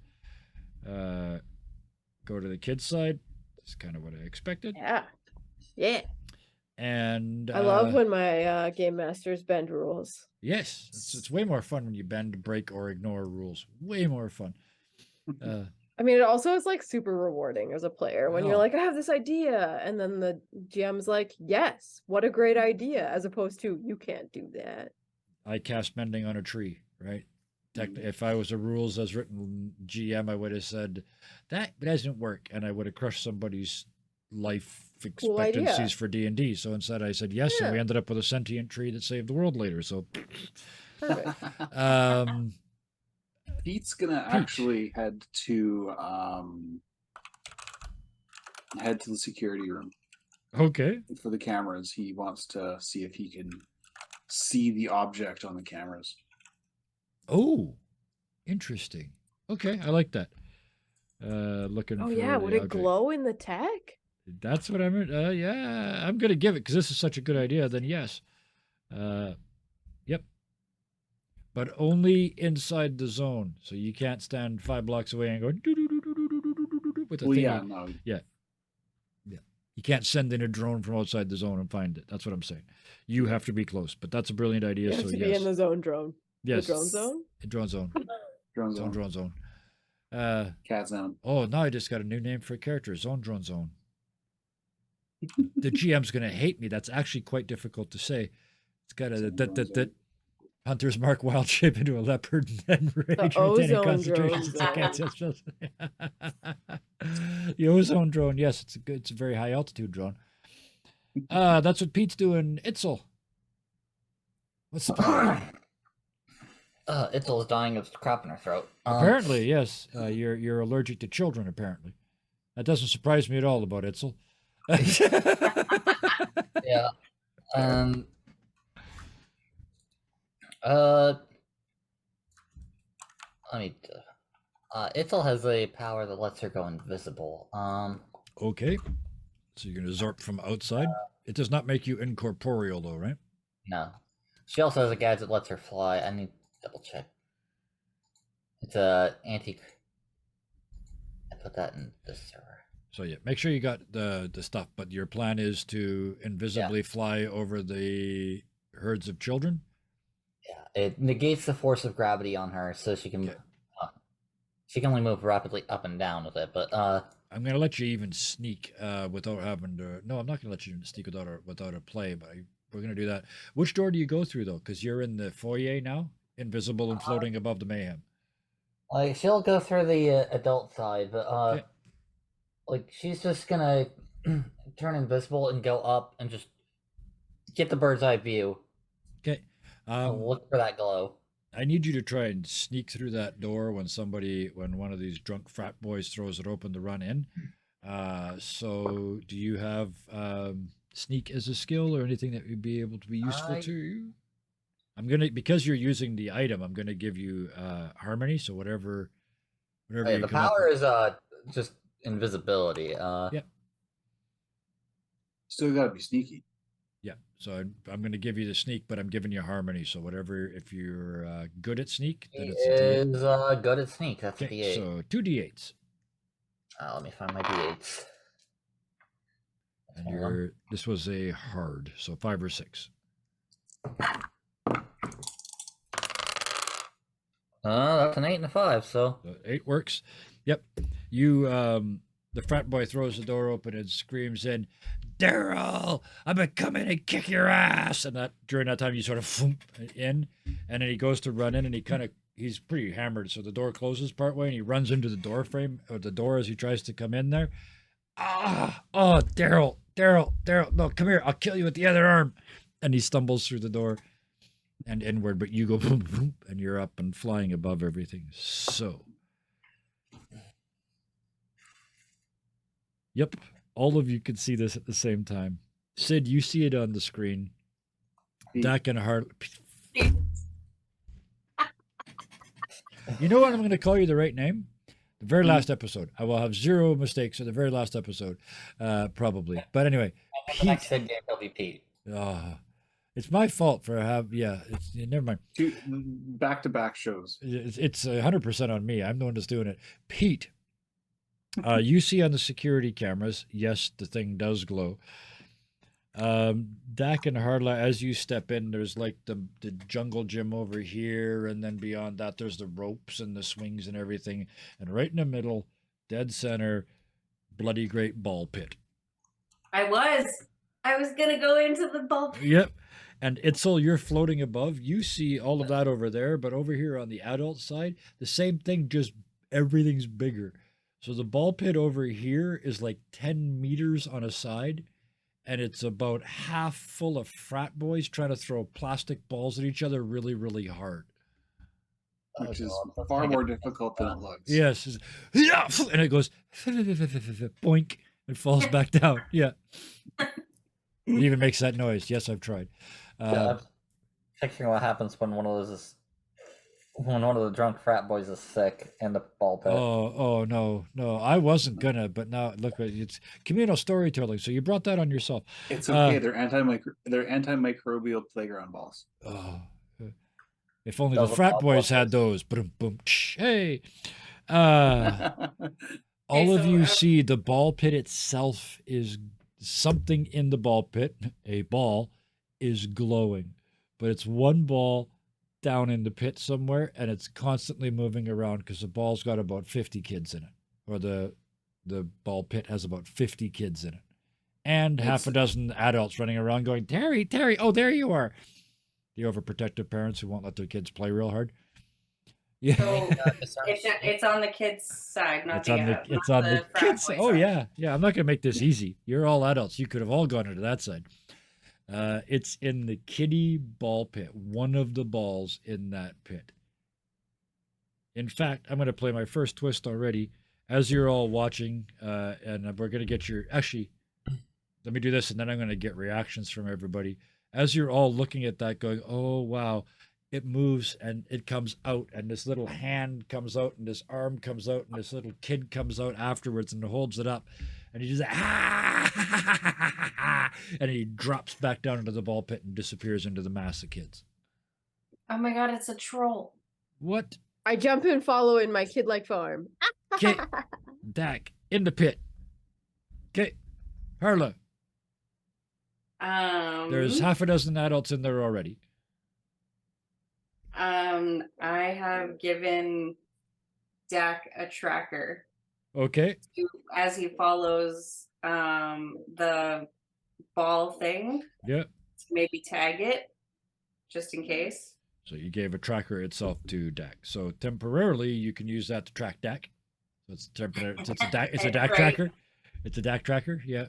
go to the kids' side. That's kind of what I expected. Yeah. And I love when my game masters bend rules. Yes, it's way more fun when you bend, break, or ignore rules. Way more fun. I mean, it also is like super rewarding as a player when you're Oh. like, I have this idea. And then the GM's like, yes, what a great idea. As opposed to, you can't do that. I cast mending on a tree, right? If I was a rules as written GM, I would have said that doesn't work, and I would have crushed somebody's life Cool idea. expectancies for D&D. So instead, I said yes, and we Yeah. ended up with a sentient tree that saved the world later. So, Perfect. Pete's gonna actually head to the security room okay. for the cameras. He wants to see if he can see the object on the cameras. Oh, interesting. Okay, I like that. Looking. Oh for yeah, the would it object. glow in the tech? That's what I'm. Yeah, I'm gonna give it because this is such a good idea. Then yes. Yep. But only inside the zone, so you can't stand 5 blocks away and go "Doo-doo-doo-doo-doo-doo-doo-doo-doo" with a Well, thingy. yeah, no, You can't send in a drone from outside the zone and find it. That's what I'm saying. You have to be close. But that's a brilliant idea. You have So to be yes, in the zone drone. yes, The drone zone? drone zone, drone zone, drone zone. cat zone. Oh, now I just got a new name for a character, drone zone. The GM's gonna hate me. That's actually quite difficult to say. It's got a Zone, that drone zone. Hunters mark wild shape into a leopard and then rage retaining ozone concentration. drone The ozone drone, yes, it's a very high altitude drone. That's what Pete's doing. Itzel. What's the problem? Itzel's dying of crap in her throat. Apparently, yes. You're allergic to children, apparently. That doesn't surprise me at all about Itzel. Yeah. Let me. Itzel has a power that lets her go invisible. Okay. So you're going to Zorp from outside? It does not make you incorporeal, though, right? No. She also has a gadget that lets her fly. I need to double check. It's a anti. I put that in this server. So yeah, make sure you got the stuff. But your plan is to invisibly fly over the herds of children. Yeah, it negates the force of gravity on her, so she can. Okay. She can only move rapidly up and down with it, but I'm going to let you even sneak without having to. No, I'm not going to let you sneak without a play. But we're going to do that. Which door do you go through though? Because you're in the foyer now, invisible and floating above the mayhem. like she'll go through the adult side, but Okay. like she's just gonna turn invisible and go up and just get the bird's eye view. Okay. And look for that glow. I need you to try and sneak through that door when one of these drunk frat boys throws it open to run in. So do you have sneak as a skill or anything that would be able to be useful to you? Because you're using the item, I'm gonna give you harmony. So whatever you The come up power with. is just invisibility. Yeah. Still got to be sneaky. Yeah. So I'm going to give you the sneak, but I'm giving you harmony. So whatever, if you're good at sneak, then He it's a D8. is good at sneak. That's a Okay, D8. so 2 D8s. Let me find my D8s. And this was a hard, so 5 or 6. That's an 8 and a 5. So 8 works. Yep. You the frat boy throws the door open and screams in, "Daryl, I'm gonna come in and kick your ass!" And that during that time you sort of thump in, and then he goes to run in, and he's pretty hammered, so the door closes partway, and he runs into the door frame or the door as he tries to come in there. Oh, Daryl, no, come here, I'll kill you with the other arm. And he stumbles through the door and inward, but you go boom, boom, and you're up and flying above everything. So, yep, all of you can see this at the same time. Sid, you see it on the screen. Pete. Dak and Harley. You know what? I'm going to call you the right name. The very last episode. I will have 0 mistakes at the very last episode, probably. But anyway, the next Sid game will be Pete. it's my fault for it's never mind. Two back-to-back shows. It's 100% on me. I'm the one that's doing it. Pete, you see on the security cameras, yes, the thing does glow. Dak and Harla, as you step in, there's like the jungle gym over here, and then beyond that there's the ropes and the swings and everything, and right in the middle, dead center, bloody great ball pit. I was gonna go into the ball pit. Yep. And Itzel, you're floating above. You see all of that over there, but over here on the adult side, the same thing, just everything's bigger. So the ball pit over here is like 10 meters on a side, and it's about half full of frat boys trying to throw plastic balls at each other really, really hard. Which is God, let's far make it more nice and difficult than it fun. looks. Yes. And it goes boink and falls back down. Yeah. It even makes that noise. Yes, I've tried. Yeah, I'm picturing what happens when one of the drunk frat boys is sick in the ball pit. Oh no. I wasn't gonna, but now look, it's communal storytelling. So you brought that on yourself. It's okay. They're antimicrobial playground balls. Oh, if only Those the are frat ball boys had busters. those. Boom, boom. Hey. All of so, you see the ball pit itself is something in the ball pit. A ball is glowing, but it's one ball down in the pit somewhere, and it's constantly moving around because the ball's got about 50 kids in it, or the ball pit has about 50 kids in it, and half a dozen adults running around going, Terry, oh, there you are. The overprotective parents who won't let their kids play real hard. Yeah. So Discern it's on the kids' side, not It's the on the not it's on the frat kids. boy Oh side. yeah. I'm not gonna make this easy. You're all adults. You could have all gone into that side. It's in the kiddie ball pit. One of the balls in that pit. In fact, I'm gonna play my first twist already. As you're all watching, and we're gonna get your actually. Let me do this, and then I'm gonna get reactions from everybody. As you're all looking at that, going, "Oh wow." It moves and it comes out, and this little hand comes out, and this arm comes out, and this little kid comes out afterwards and holds it up, and he just and he drops back down into the ball pit and disappears into the mass of kids. Oh my god, it's a troll. What? I jump and follow in my kid-like form. Okay, Dak in the pit. Okay, Harla. There's half a dozen adults in there already. I have given Dak a tracker Okay. as he follows the ball thing Yeah. to maybe tag it just in case. So you gave a tracker itself to Dak. So temporarily you can use that to track Dak. So it's temporary. It's a Dak. It's a Dak Right. tracker. It's a Dak tracker. Yeah.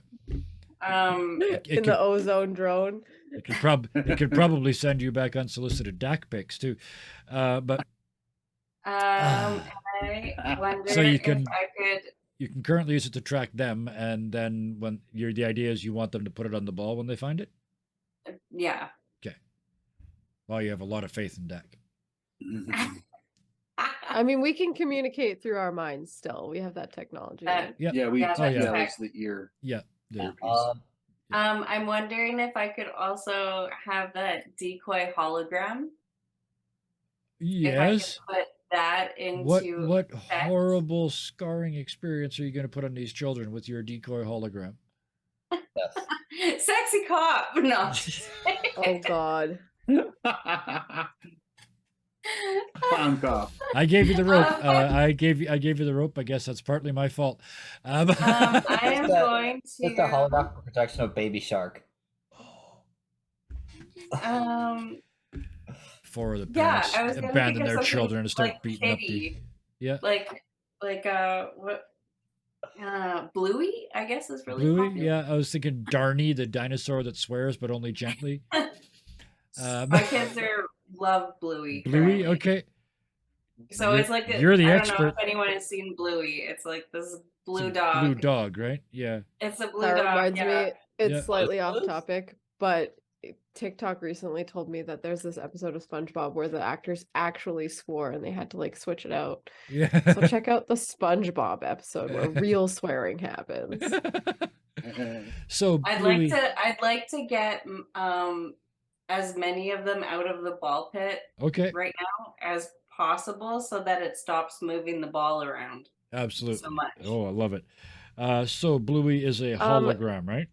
It In could, the ozone drone. it could probably send you back unsolicited Dak pics too. But I wonder So you if can- I could. you can currently use it to track them, and then the idea is you want them to put it on the ball when they find it. Yeah. Well, you have a lot of faith in Dak. I mean, we can communicate through our minds still. We have that technology. That- Yeah. Yeah, we Yeah, Oh, yeah. that was the ear. Yeah. There. I'm wondering if I could also have that decoy hologram. Yes. If I could put that into What effect. horrible scarring experience are you going to put on these children with your decoy hologram? Yes. Sexy cop. No. Oh God. Clown cop. I gave you the rope. I gave you the rope. I guess that's partly my fault. I am Just a- going Just a to. holographic protection of Baby Shark. Four of the Yeah, parents I was gonna abandon think of their something children and start like beating up the. kitty. Yeah. Like what? Bluey, I guess is really Bluey, popular. yeah, I was thinking Darnie, the dinosaur that swears but only gently. My kids love Bluey. Bluey, currently. okay. So You're- it's like you're the I don't know expert. if anyone has seen Bluey. It's like this blue It's a dog. Blue dog, right? Yeah. It's a blue That dog. reminds Yeah. me, it's Yeah. slightly off What? topic, but TikTok recently told me that there's this episode of SpongeBob where the actors actually swore and they had to like switch it out. Yeah. So check out the SpongeBob episode where real swearing happens. So Bluey, I'd like to get as many of them out of the ball pit okay, right now as possible so that it stops moving the ball around absolutely. so much. Oh, I love it. So Bluey is a hologram, right?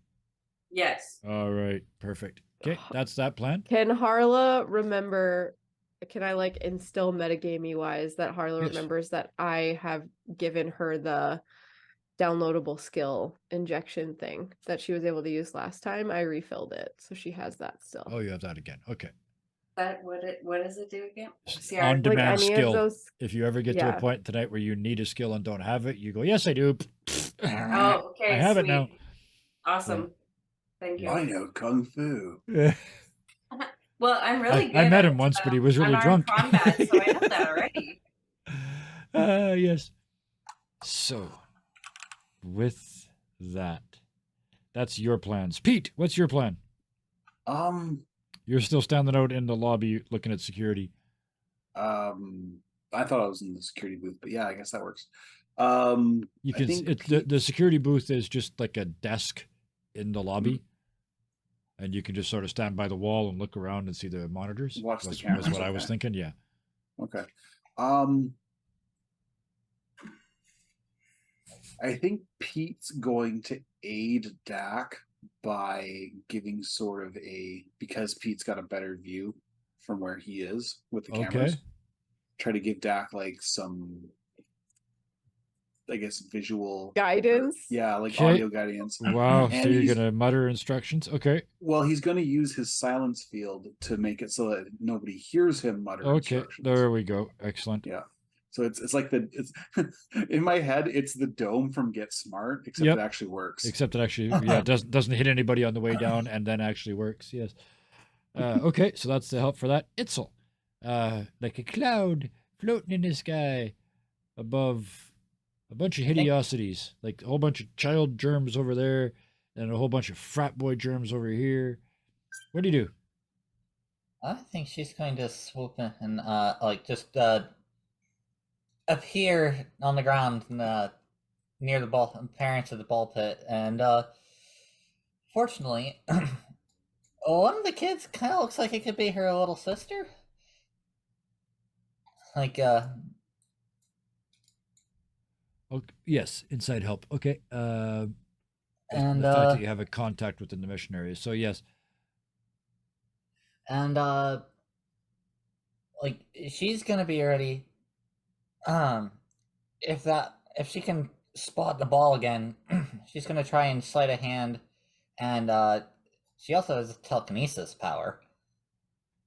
Yes. All right, perfect. Okay, that's that plan. Can Harla remember? Can I like instill metagamey wise that Harla Yes. remembers that I have given her the downloadable skill injection thing that she was able to use last time. I refilled it, so she has that still. Oh, you have that again. Okay. That what does it do again? CR. On Like demand any skill. of those. If you ever get to a Yeah. point tonight where you need a skill and don't have it, you go, yes, I do. Oh, okay. I have it sweet. now. Awesome. Thank you. I know kung fu. Well, I'm really good. I met at, him once, but he was really unarmed drunk. combat, so I know that already. Yes. So, with that, that's your plans. Pete, what's your plan? You're still standing out in the lobby looking at security. I thought I was in the security booth, but yeah, I guess that works. You I can think it's the security booth is just like a desk in the lobby. And you can just sort of stand by the wall and look around and see the monitors. Watch the was cameras, what I was okay. thinking. Yeah. Okay. I think Pete's going to aid Dak by giving sort of because Pete's got a better view from where he is with the cameras. Okay. Try to give Dak like some, I guess, visual Guidance? Yeah, like Okay. audio guidance. Wow. So And you're he's- gonna mutter instructions. Okay. Well, he's going to use his silence field to make it so that nobody hears him mutter Okay. instructions. There we go. Excellent. Yeah. So it's like it's in my head, it's the dome from Get Smart, except Yep. it actually works. Except it actually, yeah, doesn't hit anybody on the way down and then actually works. Yes. Okay. So that's the help for that. Itzel, like a cloud floating in the sky above a bunch of hideosities, like a whole bunch of child germs over there and a whole bunch of frat boy germs over here. What do you do? I think she's going to swoop in and like just appear on the ground near the ball parents of the ball pit, and fortunately one of the kids kind of looks like it could be her little sister. Like Okay, yes, inside help. Okay. And, the fact that you have a contact within the missionaries. So yes. and like she's gonna be ready. If she can spot the ball again, she's gonna try and sleight of hand, and she also has telekinesis power.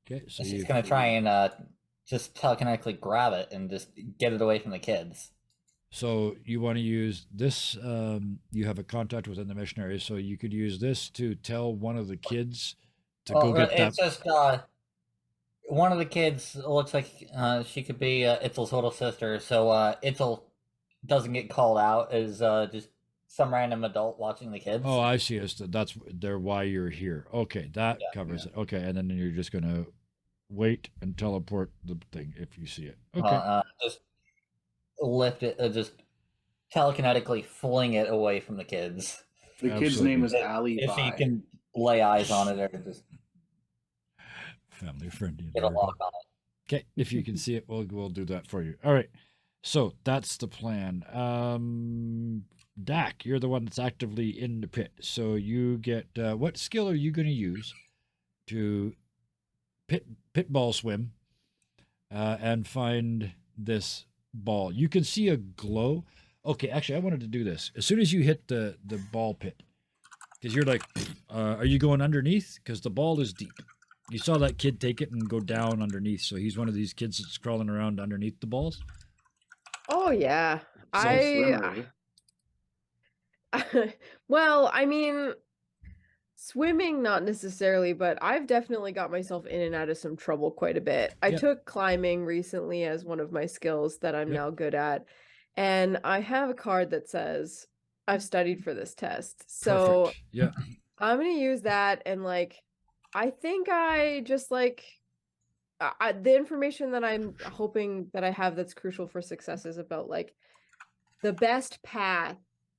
Okay. So So she's you gonna try and just telekinetically grab it and just get it away from the kids. So you want to use this, you have a contact within the missionaries, so you could use this to tell one of the kids to go get that. It's just one of the kids looks like she could be Itzel's little sister, so Itzel doesn't get called out as just some random adult watching the kids. Oh, I see. That's why you're here. Okay, that covers it. Okay, and then you're just gonna wait and teleport the thing if you see it. Okay. Just lift it, just telekinetically fling it away from the kids. The kid's name is Ali. If you can lay eyes on it or just Family friendly. get a lock on it. Okay, if you can see it, we'll do that for you. All right. So that's the plan. Dak, you're the one that's actively in the pit. So you get what skill are you going to use to pit ball swim and find this ball? You can see a glow. Okay, actually, I wanted to do this. As soon as you hit the ball pit, because you're like, are you going underneath? Because the ball is deep. You saw that kid take it and go down underneath. So he's one of these kids that's crawling around underneath the balls. Oh yeah. Swimmer, Well, I mean, swimming not necessarily, but I've definitely got myself in and out of some trouble quite a bit. I Yep. took climbing recently as one of my skills that I'm Yep. now good at, and I have a card that says I've studied for this test. So Perfect. Yeah. I'm gonna use that, and like I think I just like the information that I'm hoping that I have that's crucial for success is about like the best path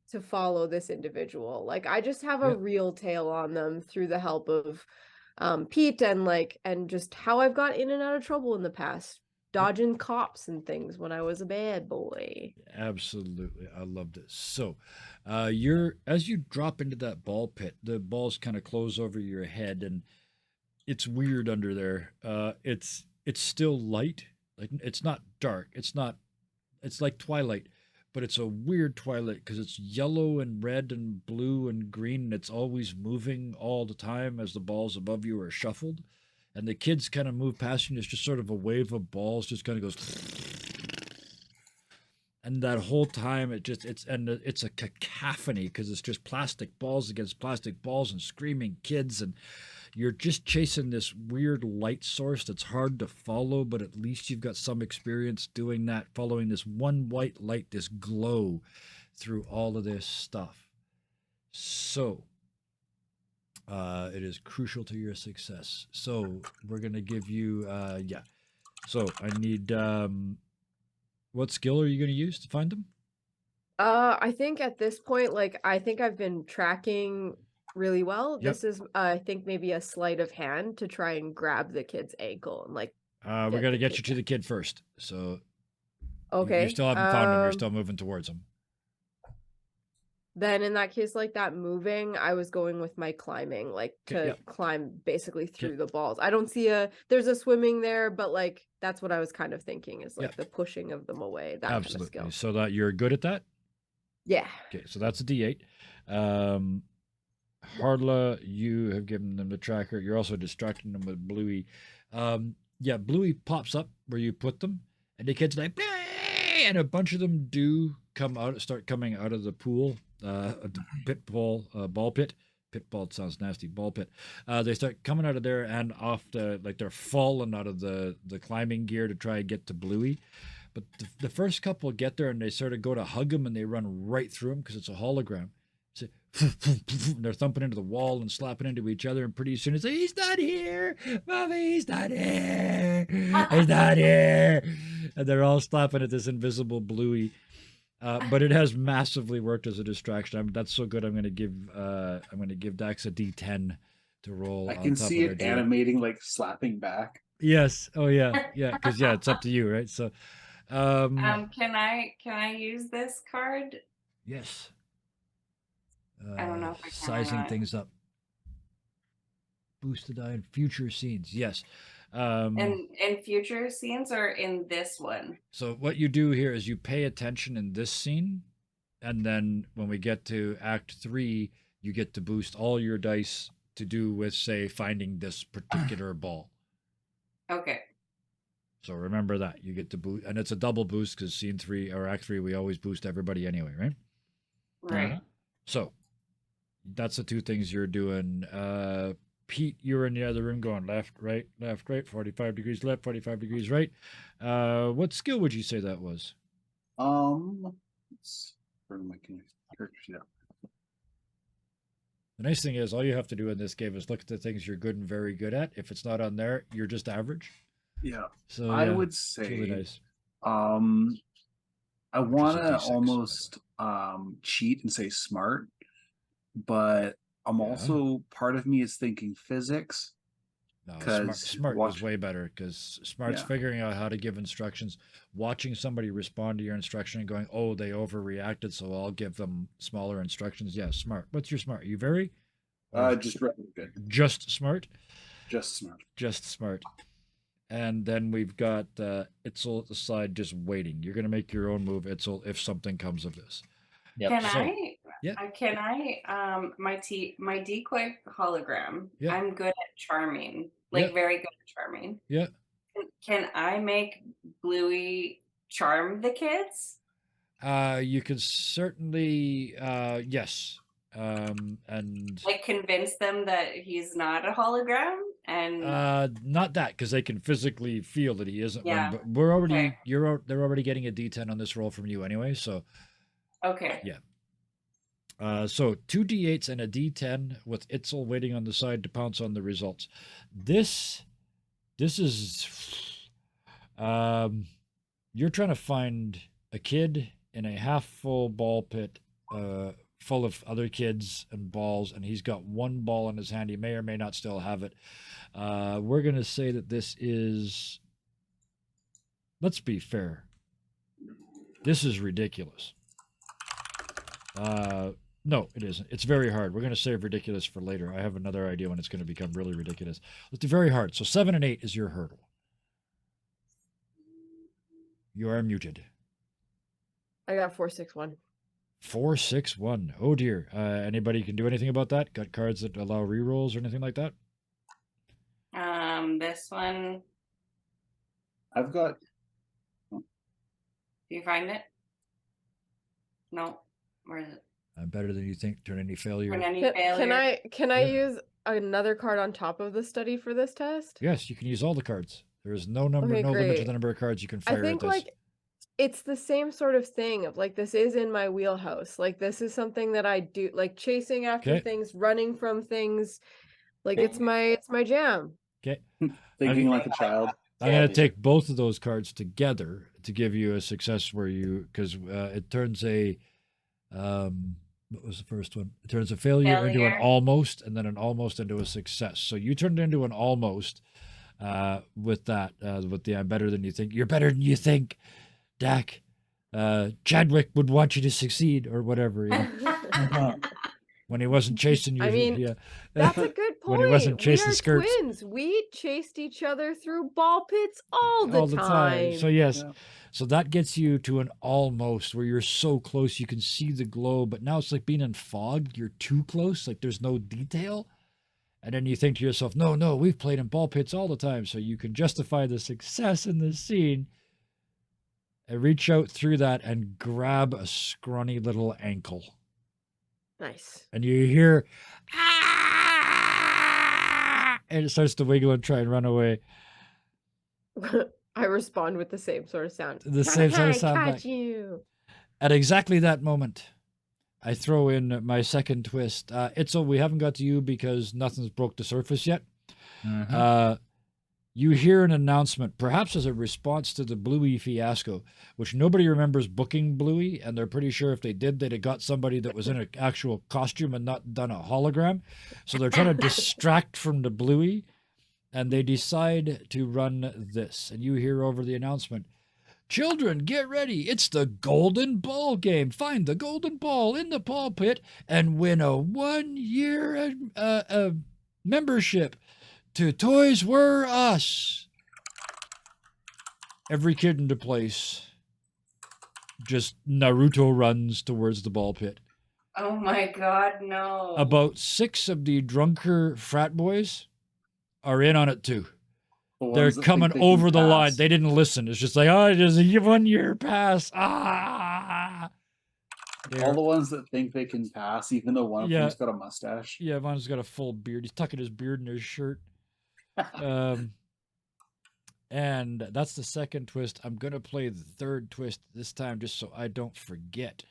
to follow this individual. Like I just have a Yep. real tail on them through the help of Pete and just how I've got in and out of trouble in the past, dodging cops and things when I was a bad boy. Absolutely. I loved it. So as you drop into that ball pit, the balls kind of close over your head and it's weird under there. It's still light. Like it's not dark. It's like twilight, but it's a weird Twilight because it's yellow and red and blue and green, and it's always moving all the time as the balls above you are shuffled. And the kids kind of move past you, and it's just sort of a wave of balls just kind of goes. And that whole time it's a cacophony because it's just plastic balls against plastic balls and screaming kids, and you're just chasing this weird light source that's hard to follow, but at least you've got some experience doing that, following this one white light, this glow through all of this stuff. So it is crucial to your success. So we're gonna give you So I need what skill are you going to use to find them? I think at this point, like, I think I've been tracking really well. Yep. This is, I think, maybe a sleight of hand to try and grab the kid's ankle and like. We're Get going to the get kid you to the kid first. So Okay. you still haven't found him. You're still moving towards him. Then in that case, like that moving, I was going with my climbing, like Okay, to yep. climb basically through the balls. I don't see there's a swimming there, but like that's what I was kind of thinking is like Yep. the pushing of them away. That Absolutely. kind of So skill. that you're good at that? Yeah. Okay, so that's a D8. Hardla, you have given them the tracker. You're also distracting them with Bluey. Bluey pops up where you put them, and the kids like, "Bleh!" And a bunch of them do start coming out of the pool, the ball pit. Pit ball sounds nasty. Ball pit. They start coming out of there and off they're falling out of the climbing gear to try and get to Bluey. But the first couple get there and they sort of go to hug him and they run right through him because it's a hologram. So, and they're thumping into the wall and slapping into each other, and pretty soon it's like, he's not here, Mommy, he's not here, he's not here, and they're all slapping at this invisible Bluey. But it has massively worked as a distraction. That's so good. I'm going to give Dax a D10 to roll. I on can top see of it their D8. animating, like slapping back. Yes. Oh yeah. Yeah. Because it's up to you, right? So, Can I use this card? yes. I don't know if I can or Sizing not. things up. Boost the die in future scenes. Yes. In future scenes or in this one? So what you do here is you pay attention in this scene, and then when we get to Act 3, you get to boost all your dice to do with, say, finding this particular ball. Okay. So remember that. You get to boost, and it's a double boost because Scene 3 or Act 3, we always boost everybody anyway, right? Right. So that's the two things you're doing. Pete, you're in the other room going left, right, 45 degrees left, 45 degrees right. What skill would you say that was? Let's bring my character sheet up. The nice thing is all you have to do in this game is look at the things you're good and very good at. If it's not on there, you're just average. Yeah, So I yeah, would it's say really nice. I want to D6, by the way. almost cheat and say smart, but I'm Yeah. also, part of me is thinking physics. No, smart, 'Cause smart watch- was way better because smart's Yeah. figuring out how to give instructions, watching somebody respond to your instruction and going, oh, they overreacted, so I'll give them smaller instructions. Yeah, smart. What's your smart? You very? Just really good, Just smart? just smart. Just smart. And then we've got Itzel at the side just waiting. You're going to make your own move, Itzel, if something comes of this. Yep. Can So- I? yeah. Can I? My decoy hologram. Yeah. I'm good at charming. Like Yeah. very good at charming. Yeah. Can I make Bluey charm the kids? You can certainly, yes. And Like convince them that he's not a hologram and not that because they can physically feel that he isn't Yeah. one. But we're already Okay. they're already getting a D10 on this roll from you anyway. So okay. Yeah. So 2 D8s and a D10 with Itzel waiting on the side to pounce on the results. This is you're trying to find a kid in a half full ball pit full of other kids and balls, and he's got one ball in his hand. He may or may not still have it. We're going to say that this is, let's be fair, this is ridiculous. No, it isn't. It's very hard. We're going to save ridiculous for later. I have another idea when it's going to become really ridiculous. Let's do very hard. So 7 and 8 is your hurdle. You are muted. I got 461. 461. Oh dear. Anybody can do anything about that? Got cards that allow rerolls or anything like that? This one, I've got do you find it? No. Where is it? I'm better than you think. Turn any failure. When any Can, failure. can I Yeah. use another card on top of the study for this test? Yes, you can use all the cards. There is no number, Okay, no limit to great. the number of cards you can I fire at think this. like it's the same sort of thing of like this is in my wheelhouse. Like this is something that I do, like chasing after Okay. things, running from things. Like it's my jam. Okay. thinking like a child. I'm going to take both of those cards together to give you a success where you, because it turns a, what was the first one? It turns a failure into an Failure. almost, and then an almost into a success. So you turned into an almost with that, with the I'm better than you think. You're better than you think, Dak. Chadwick would want you to succeed or whatever. You know? When he wasn't chasing you. I mean, yeah. That's a good point. When he wasn't chasing we are skirts. twins. We chased each other through ball pits all the time. So yes, Yeah. so that gets you to an almost where you're so close you can see the glow, but now it's like being in fog. You're too close, like there's no detail. And then you think to yourself, no, we've played in ball pits all the time, so you can justify the success in the scene and reach out through that and grab a scrawny little ankle. Nice. And you hear, ah! And it starts to wiggle and try and run away. I respond with the same sort of sound. The same sort of sound I back. catch you. At exactly that moment, I throw in my second twist. Itzel, we haven't got to you because nothing's broke the surface yet. Mhm. You hear an announcement, perhaps as a response to the Bluey fiasco, which nobody remembers booking Bluey, and they're pretty sure if they did, they'd have got somebody that was in an actual costume and not done a hologram. So they're trying to distract from the Bluey, and they decide to run this. And you hear over the announcement, "Children, get ready. It's the Golden Ball game. Find the golden ball in the ball pit and win a 1-year membership to Toys Were Us." Every kid in the place just Naruto runs towards the ball pit. Oh my god, no. About 6 of the drunker frat boys are in on it too. The They're ones that think coming they can over the line. pass. They didn't listen. It's just like, oh, there's a 1-year pass. Ah. All the ones that think they can pass, even though one of Yeah. them's got a mustache. Yeah, one's got a full beard. He's tucking his beard in his shirt. And that's the second twist. I'm going to play the third twist this time just so I don't forget.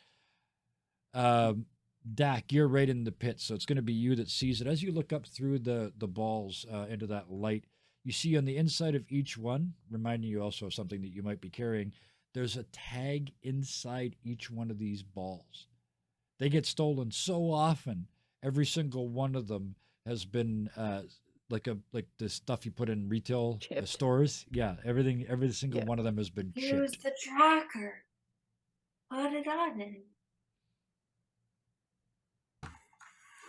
Dak, you're right in the pit, so it's going to be you that sees it. As you look up through the balls into that light, you see on the inside of each one, reminding you also of something that you might be carrying, there's a tag inside each one of these balls. They get stolen so often. Every single one of them has been like the stuff you put in retail Chipped. stores. Yeah, every single Yeah. one of them has been Use chipped. the tracker. Put it on it.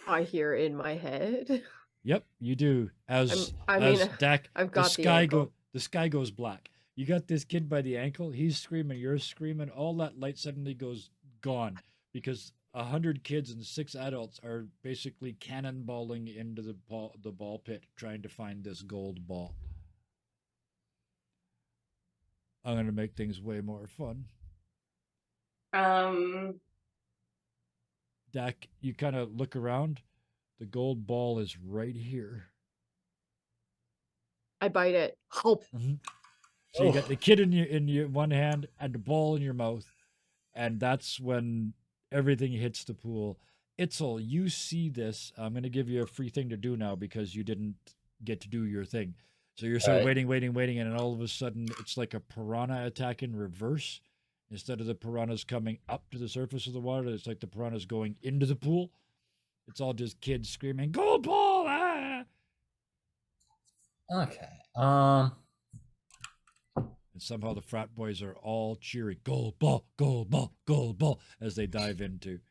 I hear in my head. Yep, you do. As I mean, Dak, I've the got the sky ankle. the sky goes black. You got this kid by the ankle. He's screaming. You're screaming. All that light suddenly goes gone because 100 kids and 6 adults are basically cannonballing into the ball pit trying to find this gold ball. I'm gonna make things way more fun. Dak, you kind of look around. The gold ball is right here. I bite it. Help. So you got the kid in your one hand and the ball in your mouth, and that's when everything hits the pool. Itzel, you see this. I'm going to give you a free thing to do now because you didn't get to do your thing. So you're sort of Right. waiting, and then all of a sudden it's like a piranha attack in reverse. Instead of the piranhas coming up to the surface of the water, it's like the piranhas going into the pool. It's all just kids screaming, "Gold ball!" Ah! Okay. And somehow the frat boys are all cheering, "Gold ball, gold ball, gold ball," as they dive into.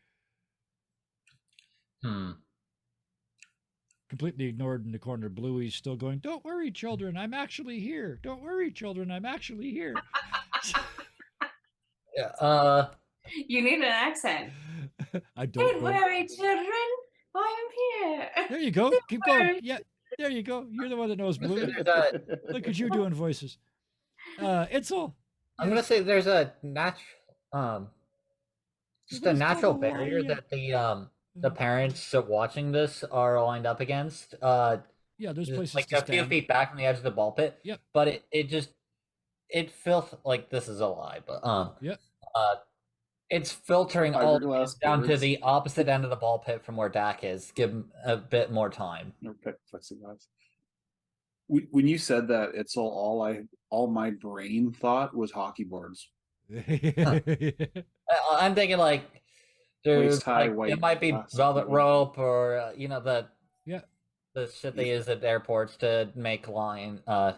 Completely ignored in the corner, Bluey's still going, "Don't worry, children, I'm actually here. Don't worry, children, I'm actually here." Yeah. You need an accent. I don't Don't know. worry, children. I am here. There you go. Keep going. worry. Yeah, there you go. You're the one that knows Blue. There's a, Look at you doing voices. Itzel. I'm gonna yes. say there's a just a was natural double barrier Y, yeah. that the parents watching this are lined up against. Yeah, there's places Like to a few stand. feet back from the edge of the ball pit. Yep. But it filth like this is a lie, but Yep. it's filtering all the way Fiberglass down to boards. the opposite end of the ball pit from where Dak is. Give him a bit more time. Or plexiglass. When you said that, it's all my brain thought was hockey boards. I'm thinking like, dude, Waist high like, white it might be plastic velvet one. rope or the Yeah. the shit they use at airports to make Yeah.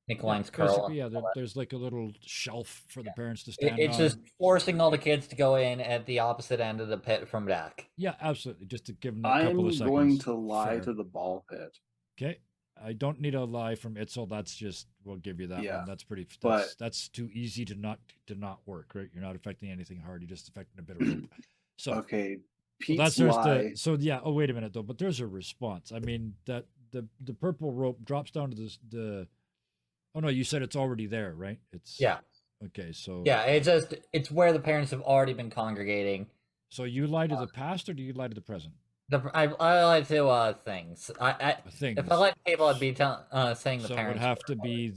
make Yeah, lines curl. basically, yeah, there's like a little shelf for the parents to stand It's on. just forcing all the kids to go in at the opposite end of the pit from Dak. Yeah, absolutely. Just to give them a couple I'm of seconds. going to lie Fair. to the ball pit. Okay. I don't need a lie from Itzel. That's just we'll give you that Yeah, one. That's pretty. but- That's too easy to not work, right? You're not affecting anything hard. You're just affecting a bit of rope. So Okay, well, Pete's that's there's lie. the so yeah. Oh wait a minute though, but there's a response. I mean that the purple rope drops down to the. Oh no, you said it's already there, right? It's Yeah. Okay, so Yeah, it's where the parents have already been congregating. So you lie to the past or do you lie to the present? I like to things. Things. If I like people, I'd be saying the So it would parents. have to be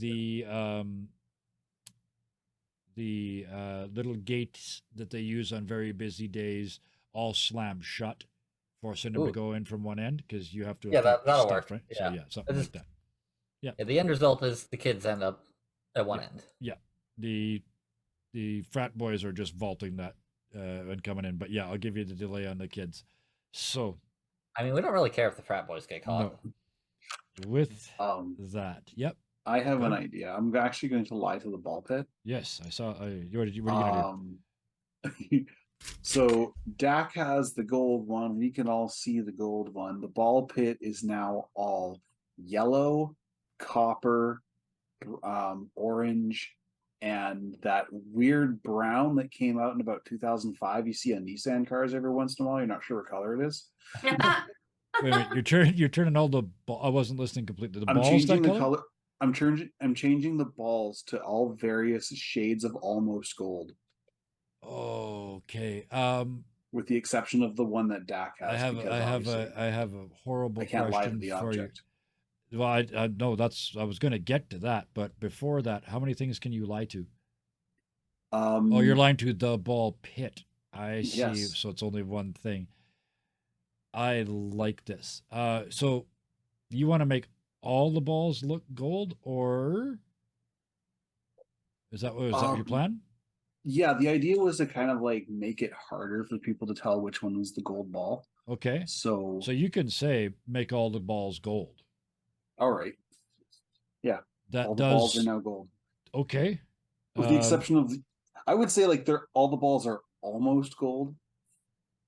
the little gates that they use on very busy days, all slammed shut, forcing them to Ooh. go in from one end because you have to. Yeah, affect that'll stuff, work. right? Yeah. So yeah, something I like just- that. Yeah, the end result is the kids end up at one end. The frat boys are just vaulting that and coming in, but yeah, I'll give you the delay on the kids. So I mean, we don't really care if the frat boys get caught. no, with that, yep, I have an Go. idea. I'm actually going to lie to the ball pit. yes, I saw. What are you gonna do? So Dak has the gold one. We can all see the gold one. The ball pit is now all yellow, copper, orange, and that weird brown that came out in about 2005. You see on Nissan cars every once in a while. You're not sure what color it is. Wait a minute, you're turning all the. I wasn't listening completely. The I'm balls changing that the color. I'm changing the balls to all various shades of almost gold, Okay. with the exception of the one that Dak has. because obviously I have a horrible I can't lie to question the for object. you. Well, I no, I was going to get to that, but before that, how many things can you lie to? Oh, you're lying to the ball pit. I see. Yes. So it's only one thing. I like this. So you want to make all the balls look gold, or is that your Um, plan? Yeah, the idea was to kind of like make it harder for people to tell which one was the gold ball. Okay. So, So you can say make all the balls gold. all right, That all the balls does are now gold, okay. with the exception of, I would say like all the balls are almost gold.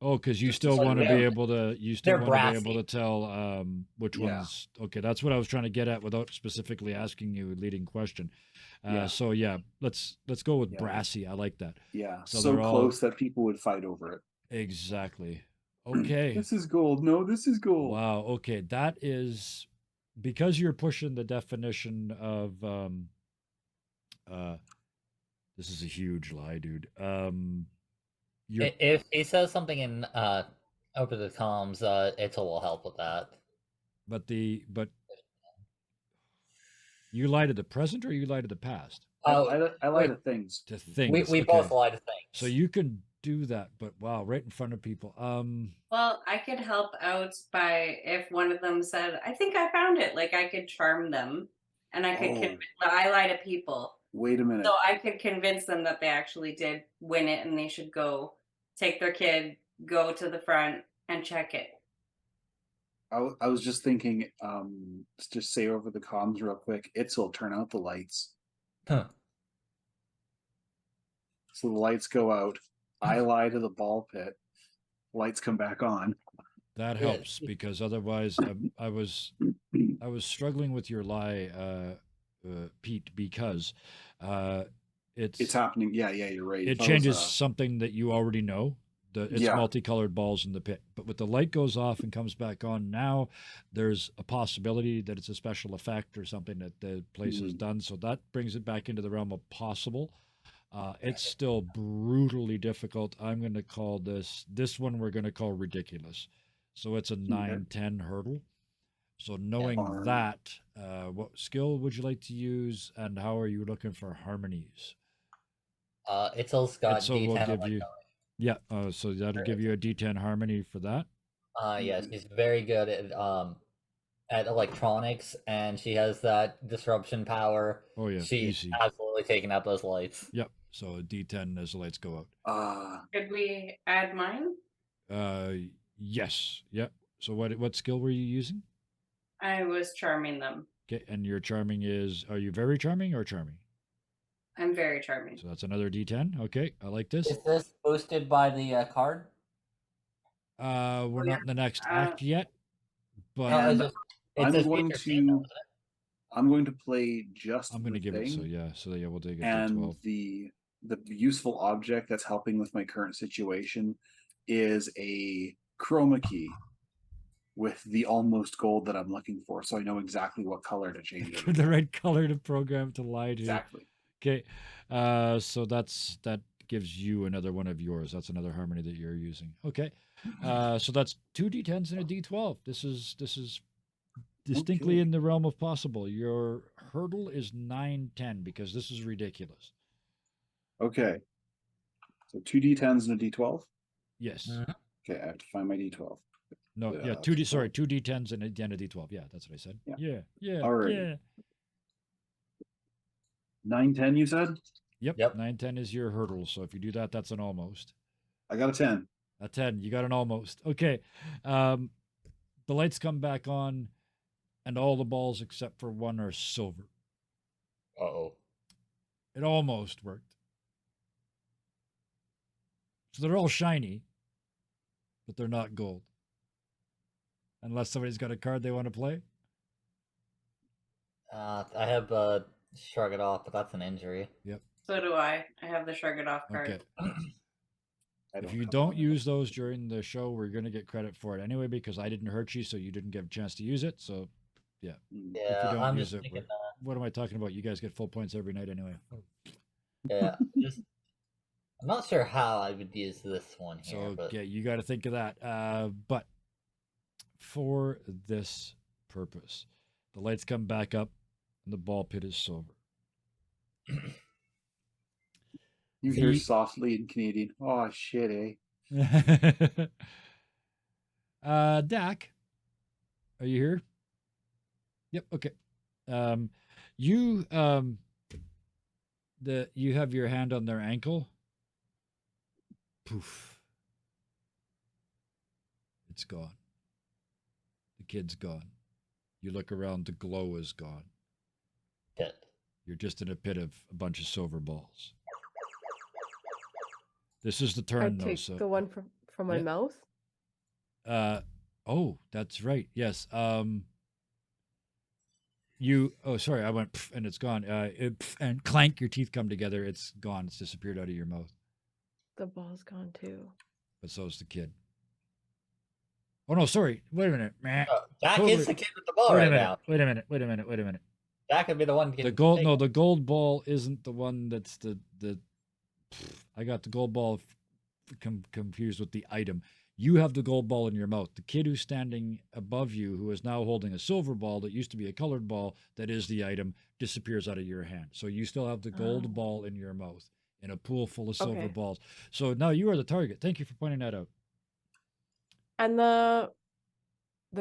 Oh, because you Just still like want to be they're- able to they're be able to brassy. tell which Yeah. ones. Okay, that's what I was trying to get at without specifically asking you a leading question. Yeah. So yeah, let's go with Yeah. brassy. I like that. Yeah, So so they're all- close that people would fight over it. Exactly. Okay. This is gold. No, this is gold. Wow. Okay, that is because you're pushing the definition of this is a huge lie, dude. You're If he says something in over the comms, Itzel will help with that. but you lie to the present or you lie to the past? I lie to things. To things. We okay. both lie to things. So you can do that, but wow, right in front of people. Well, I could help out by if one of them said, "I think I found it." Like I could charm them, and I could. Oh. I lie to people, Wait a minute. so I could convince them that they actually did win it, and they should go take their kid, go to the front, and check it. I was just thinking, just say over the comms real quick. It'll turn out the lights. Huh. So the lights go out. I lie to the ball pit. Lights come back on. That Yeah. helps because otherwise I was struggling with your lie, Pete, because It's happening. Yeah, you're right. It If I was, changes something that you already know. It's Yeah. multicolored balls in the pit. But with the light goes off and comes back on now, there's a possibility that it's a special effect or something that the place has done. So that brings it back into the realm of possible. It's still brutally difficult. I'm going to call this one we're going to call ridiculous. So it's a 9-10 hurdle. So knowing Alright. that, what skill would you like to use, and how are you looking for harmonies? Itzel's got So we'll D10 give you, so that'll give you a D10 harmony for that. Yeah, she's very good at electronics, and she has that disruption power. Oh yeah, She's easy. absolutely taking out those lights. Yep. So a D10 as the lights go out. Could we add mine? Yes. Yep. So what skill were you using? I was charming them. Okay, and your charming is, are you very charming or charming? I'm very charming. So that's another D10. Okay, I like this. Is this boosted by the card? We're not in the next act yet, but No, And it's I'm this going feature scene, though, to I'm going to play just I'm going to the give it. So thing, yeah, we'll take a and D12. the useful object that's helping with my current situation is a chroma key with the almost gold that I'm looking for, so I know exactly what color to change it. The right color to program to lie to. Exactly. Okay, so that gives you another one of yours. That's another harmony that you're using. Okay, so that's 2 D10s and a D12. This is distinctly Okay. in the realm of possible. Your hurdle is 9-10 because this is ridiculous. Okay. So 2 D10s and a D12. Yes. Okay, I have to find my D12. No. Yeah. Yeah, 2D. that's Sorry. 2 D10s and a D12. Yeah, that's what I said. Yeah. Yeah. Alrighty. Yeah. 9-10, you said? Yep. Yep. 9-10 is your hurdle. So if you do that, that's an almost. I got a 10. A 10. You got an almost. Okay. The lights come back on, and all the balls except for one are silver. Uh-oh. It almost worked. So they're all shiny, but they're not gold. Unless somebody's got a card they want to play. I have Shrug It Off, but that's an injury. So do I. I have the shrug it off card. Okay. I If you have don't one. use those during the show, we're going to get credit for it anyway because I didn't hurt you, so you didn't get a chance to use it. So Mm. Yeah, don't I'm use just it, thinking, what am I talking about? You guys get full points every night anyway. yeah, I'm not sure how I would use this one here, So but yeah, you got to think of that. But for this purpose, the lights come back up and the ball pit is silver. You hear The- softly in Canadian. Oh shit, eh? Dak, are you here? Yep. Okay. You you have your hand on their ankle. Poof. It's gone. The kid's gone. You look around, the glow is gone. pit. You're just in a pit of a bunch of silver balls. This is the I turn, though. take So, the one from my Yeah. mouth. oh, that's right. Yes. You. Oh, sorry. I went "Pff," and it's gone. And clank. Your teeth come together. It's gone. It's disappeared out of your mouth. The ball's gone too. But so is the kid. Oh no! Sorry. Wait a minute. Meh. Jack Totally- is the kid with the ball Wait a right minute. now. Wait a minute. Wait a minute. Wait a minute. Jack would be the one The getting gold. taken. No, the gold ball isn't the one that's the. I got the gold ball confused with the item. You have the gold ball in your mouth. The kid who's standing above you, who is now holding a silver ball that used to be a colored ball, that is the item, disappears out of your hand. So you still have the gold Oh. ball in your mouth in a pool full of silver Okay. balls. So now you are the target. Thank you for pointing that out. And the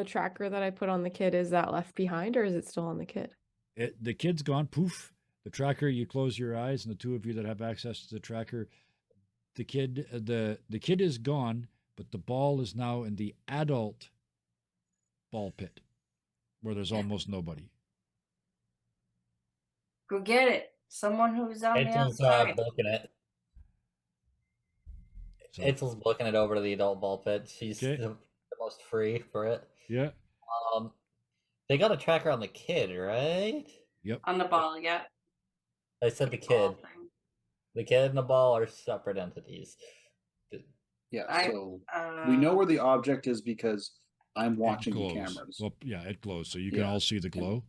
tracker that I put on the kid, is that left behind or is it still on the kid? The kid's gone. Poof. The tracker. You close your eyes, and the two of you that have access to the tracker, the kid is gone, but the ball is now in the adult ball pit, where there's almost nobody. Go get it. Someone who's on the Itzel's outside. booking it. So, Itzel's booking it over to the adult ball pit. She's Okay. the most free for it. yeah. They got a tracker on the kid, right? On the ball, yeah. I said the Ball kid. thing. The kid and the ball are separate entities. Yeah, I- so we know Uh, where the object is because I'm It watching the glows. cameras. Well, yeah, it glows, so you can Yeah. all see the glow.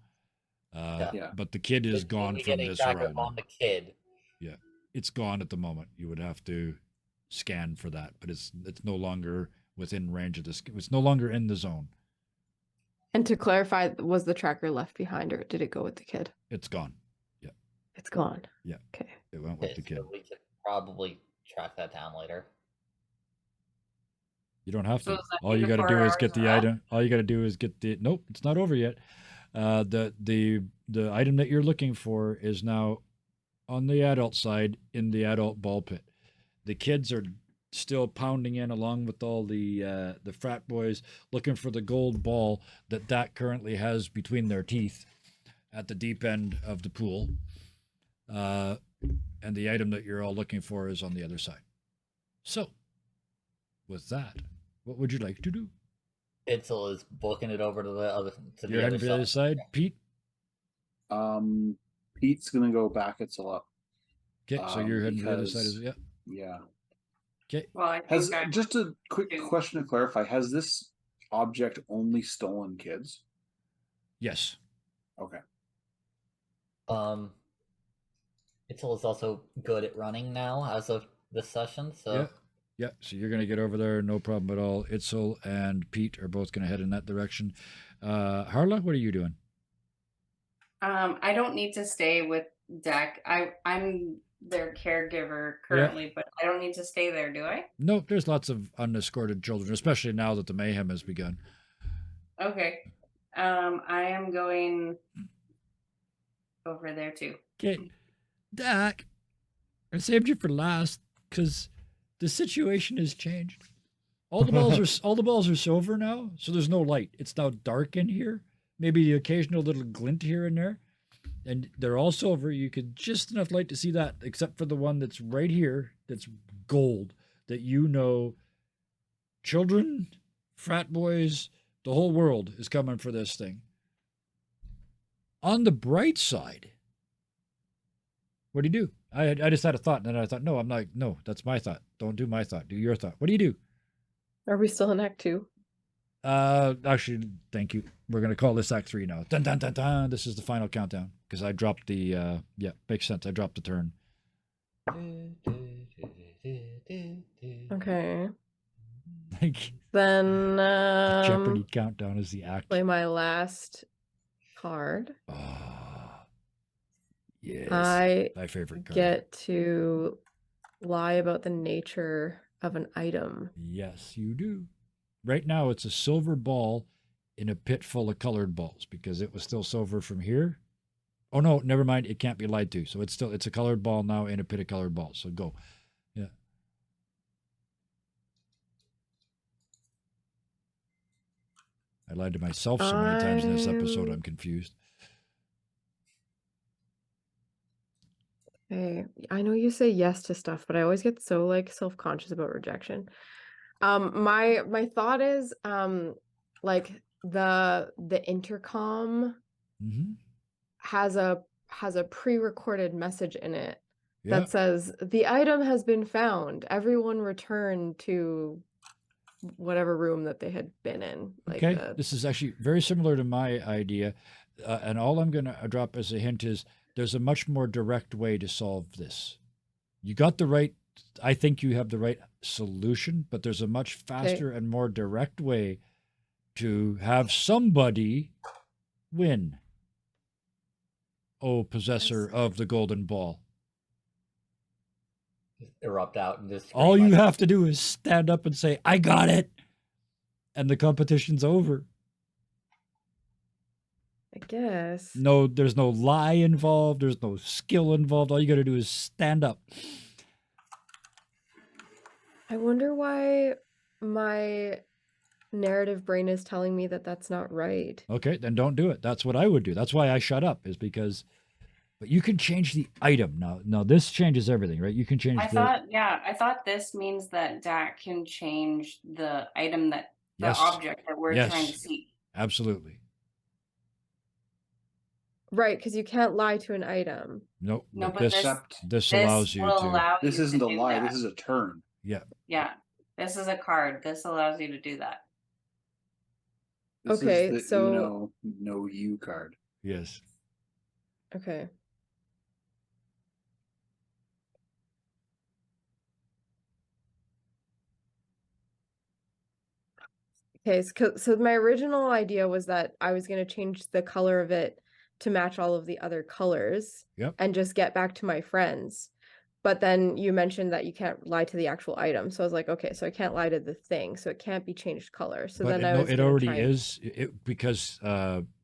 Yeah. But the kid is It's gone only from getting this tracker realm. on the kid. It's gone at the moment. You would have to scan for that, but it's no longer within range of this. It's no longer in the zone. And to clarify, was the tracker left behind or did it go with the kid? It's gone. It's gone. Yeah. Okay. It went with Okay, the kid. so we could probably track that down later. You don't have So to. is that All you the got to 4 do is hours get the are up? item. All you got to do is get the. Nope, it's not over yet. The item that you're looking for is now on the adult side in the adult ball pit. The kids are still pounding in along with all the frat boys looking for the gold ball that currently has between their teeth at the deep end of the pool. And the item that you're all looking for is on the other side. So, with that, what would you like to do? Itzel is booking it over to the other You're heading for the other side, Pete. Pete's gonna go back Itzel up. Okay, so you're heading for the other side. Because- Yeah. Yeah. Okay. Well, I think Has I just a quick do. question to clarify, has this object only stolen kids? Yes. Okay. Itzel is also good at running now as of this session, so Yeah. Yeah. So you're gonna get over there, no problem at all. Itzel and Pete are both gonna head in that direction. Harla, what are you doing? I don't need to stay with Deck. I'm their caregiver currently, but I don't need to stay there, do I? No, there's lots of unescorted children, especially now that the mayhem has begun. Okay. I am going over there too. Okay, Dak, I saved you for last because the situation has changed. All the balls are silver now, so there's no light. It's now dark in here. Maybe the occasional little glint here and there, and they're all silver. You could just enough light to see that, except for the one that's right here, that's gold. That you know, children, frat boys, the whole world is coming for this thing. On the bright side, what do you do? I just had a thought, and then I thought, no, I'm not. No, that's my thought. Don't do my thought. Do your thought. What do you do? Are we still in Act 2? Actually, thank you. We're gonna call this Act 3 now. Dun dun dun dun. This is the final countdown because I dropped the. Yeah, makes sense. I dropped the turn. Okay. Like Then Jeopardy countdown is the act. play my last card. Ah, yes. I My favorite card. get to lie about the nature of an item. Yes, you do. Right now, it's a silver ball in a pit full of colored balls because it was still silver from here. Oh no, never mind. It can't be lied to. So it's a colored ball now in a pit of colored balls. So go. Yeah. I lied to myself so many times in this episode. I'm confused. Hey, I know you say yes to stuff, but I always get so like self-conscious about rejection. My thought is like the intercom Mm-hmm. has a pre-recorded message in it Yeah. that says the item has been found. Everyone return to whatever room that they had been in. Like Okay. This is actually very similar to my idea. And all I'm going to drop as a hint is there's a much more direct way to solve this. You got the right, I think you have the right solution, but there's a much faster and more direct way to have somebody win. Oh, possessor of the golden ball. erupt out and just All scream you like, have to do is stand up and say, I got it. And the competition's over. I guess. No, there's no lie involved. There's no skill involved. All you got to do is stand up. I wonder why my narrative brain is telling me that that's not right. Okay, then don't do it. That's what I would do. That's why I shut up, is because, but you can change the item now. Now this changes everything, right? You can change I thought this means that Dak can change the item that the Yes. object that we're Yes. trying to see. Absolutely. Right, because you can't lie to an item. Nope. No, but but this Except this this allows you will to. allow this you isn't to a do lie. that. This is a turn. Yeah. Yeah, this is a card. This allows you to do that. This Okay, is the so- Uno no you card. Yes. Okay. Okay, so my original idea was that I was going to change the color of it to match all of the other colors. Yep. And just get back to my friends. But then you mentioned that you can't lie to the actual item. So I was like, okay, so I can't lie to the thing, so it can't be changed color. So but then it, I no, was it gonna already try and- is because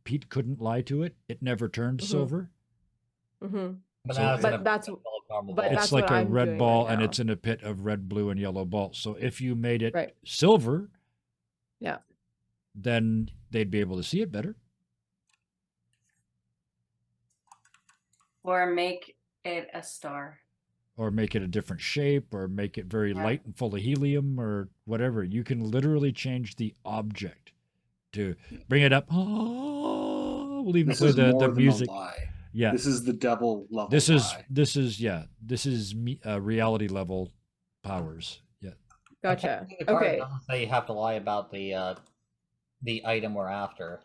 Pete couldn't lie to it. It never turned Mhm. silver. Mhm. But So now it's But in a that's- full normal but ball. It's that's like what a I'm red doing ball right and now. it's in a pit of red, blue, and yellow balls. So if you made it Right. silver, Yeah. then they'd be able to see it better. Or make it a star. Or make it a different shape, or make it very Yeah. light and full of helium, or whatever. You can literally change the object to bring it up. Oh, we'll even This play is more the than music. a lie. Yeah, This is the double level. this is lie. reality level powers. Yeah, Gotcha. The card Okay. doesn't say you have to lie about the item we're after.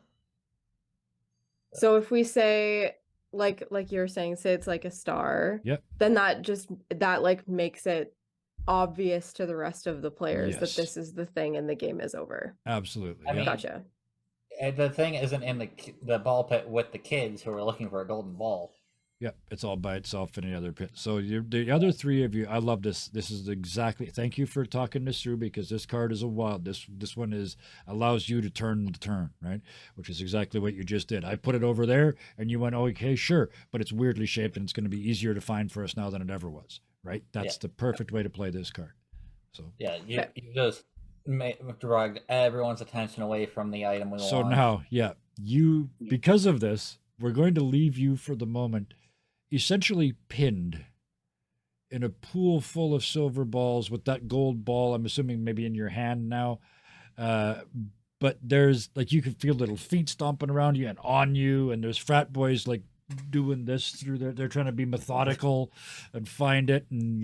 So if we say like you're saying, say it's like a star, Yep. then that like makes it obvious to the rest of the players that Yes. this is the thing and the game is over. absolutely. I yeah. mean- Gotcha. And the thing isn't in the ball pit with the kids who are looking for a golden ball. Yep, it's all by itself in the other pit. So the other three of you, I love this. This is exactly. Thank you for talking this through because this card is a wild. This one allows you to turn the turn, right? Which is exactly what you just did. I put it over there, and you went, okay, sure, but it's weirdly shaped, and it's going to be easier to find for us now than it ever was, right? That's the perfect way to play this card. So Yeah, you just dragged everyone's attention away from the item we so want. now, you because of this, we're going to leave you for the moment essentially pinned in a pool full of silver balls with that gold ball, I'm assuming maybe in your hand now. But there's like you can feel little feet stomping around you and on you, and there's frat boys like doing this through they're trying to be methodical and find it, and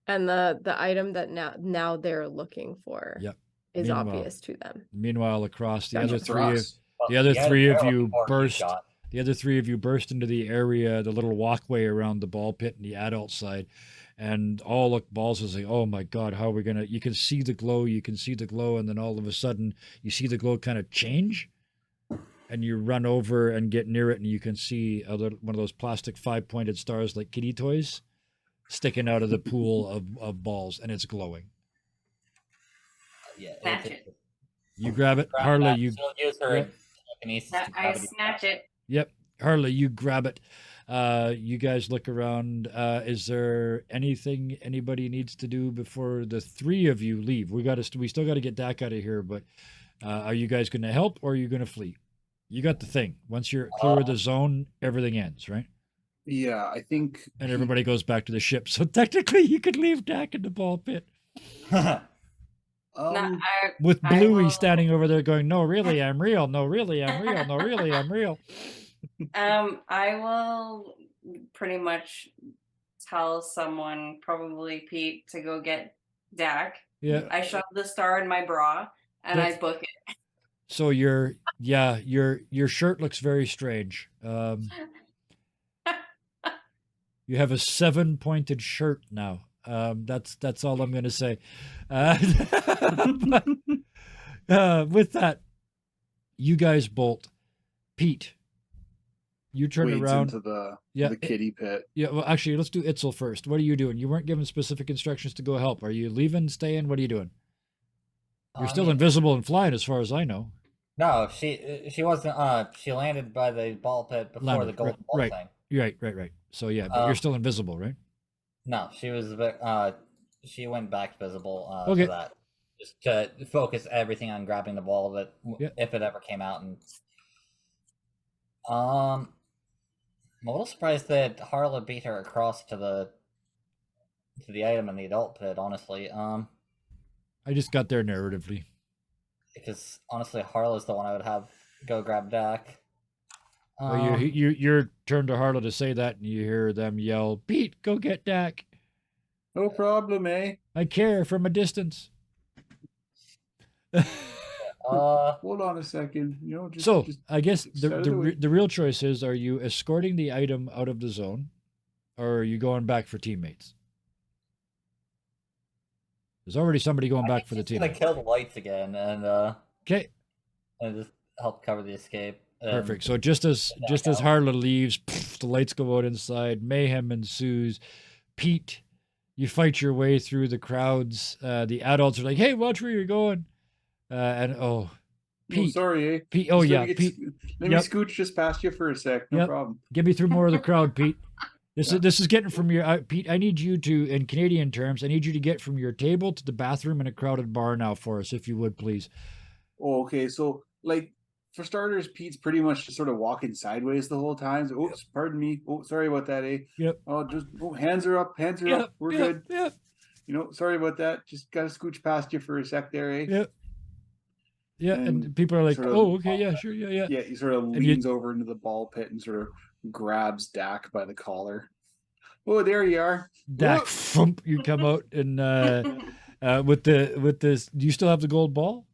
And the item that now they're looking for Yep. is Meanwhile- obvious to them. meanwhile across the Gotcha other for three us. Well, the other item three of they're you looking for, burst. got. The other three of you burst into the area, the little walkway around the ball pit and the adult side, and all look balls is like, oh my god, how are we gonna? You can see the glow, and then all of a sudden you see the glow kind of change, and you run over and get near it, and you can see one of those plastic 5-pointed stars like kitty toys sticking out of the pool of balls, and it's glowing. Yeah, Snatch it. You grab it, grab Harley. that, You she'll use her Yep. telekinesis to I grab it. snatch it. Yep. Harley, you grab it. You guys look around. Is there anything anybody needs to do before the three of you leave? We still got to get Dak out of here, but are you guys going to help or are you going to flee? You got the thing. Once you're clear of the zone, everything ends, right? Yeah, I think. And everybody goes back to the ship. So technically, you could leave Dak in the ball pit No, with I Bluey will- standing over there going, "No, really, I'm real. No, really, I'm real. No, really, I'm real." I will pretty much tell someone, probably Pete, to go get Dak. Yeah. I shove the star in my bra and I That's- book it. So your shirt looks very strange. You have a 7-pointed shirt now. That's all I'm going to say. But, with that, you guys bolt. Pete, you turn Wades around. into the Yeah, kitty pit. Yeah, well, actually, let's do Itzel first. What are you doing? You weren't given specific instructions to go help. Are you leaving, staying? What are you doing? You're still invisible and flying, as far as I know. No, she wasn't. She landed by the ball pit before Landed, the golden right, ball right. thing. Right. So yeah, but you're still invisible, right? No, she was. She went back visible. Okay. For that, just to focus everything on grabbing the ball that Yeah. if it ever came out. And I'm a little surprised that Harla beat her across to the item in the adult pit. Honestly, I just got there narratively. because honestly, Harla's the one I would have go grab Dak. Well, you're turned to Harlow to say that, and you hear them yell, "Pete, go get Dak. No problem, eh? I care from a distance." Hold on a second. So just I guess start of the week. the real choice is: are you escorting the item out of the zone, or are you going back for teammates? There's already somebody going back for the He's gonna team. kill the lights again Okay, and just help cover the escape. perfect. So just as Harlow leaves, the lights go out inside. Mayhem ensues. Pete, you fight your way through the crowds. The adults are like, "Hey, watch where you're going," and Oh, Pete, sorry, eh? Pete. Oh Just yeah, let me Pete. Let me Yep. scooch just past you for a sec. No Yep. problem. Get me through more of the crowd, Pete. Yeah. This is getting from your Pete. I need you to, in Canadian terms, I need you to get from your table to the bathroom in a crowded bar now for us, if you would, please. Oh, okay. So, like, for starters, Pete's pretty much just sort of walking sideways the whole time. So, oops, pardon me. Oh, sorry about that, eh? Yep. Oh, hands are up. Hands are up. We're good. Yep. Sorry about that. Just gotta scooch past you for a sec there, eh? Yep. Yeah, and And people are like, sort of- "Oh, okay, yeah, sure, yeah." Yeah, he sort of And you- leans over into the ball pit and sort of grabs Dak by the collar. Oh, there you are. Dak, Whoop. thump, you come out and with this. Do you still have the gold ball?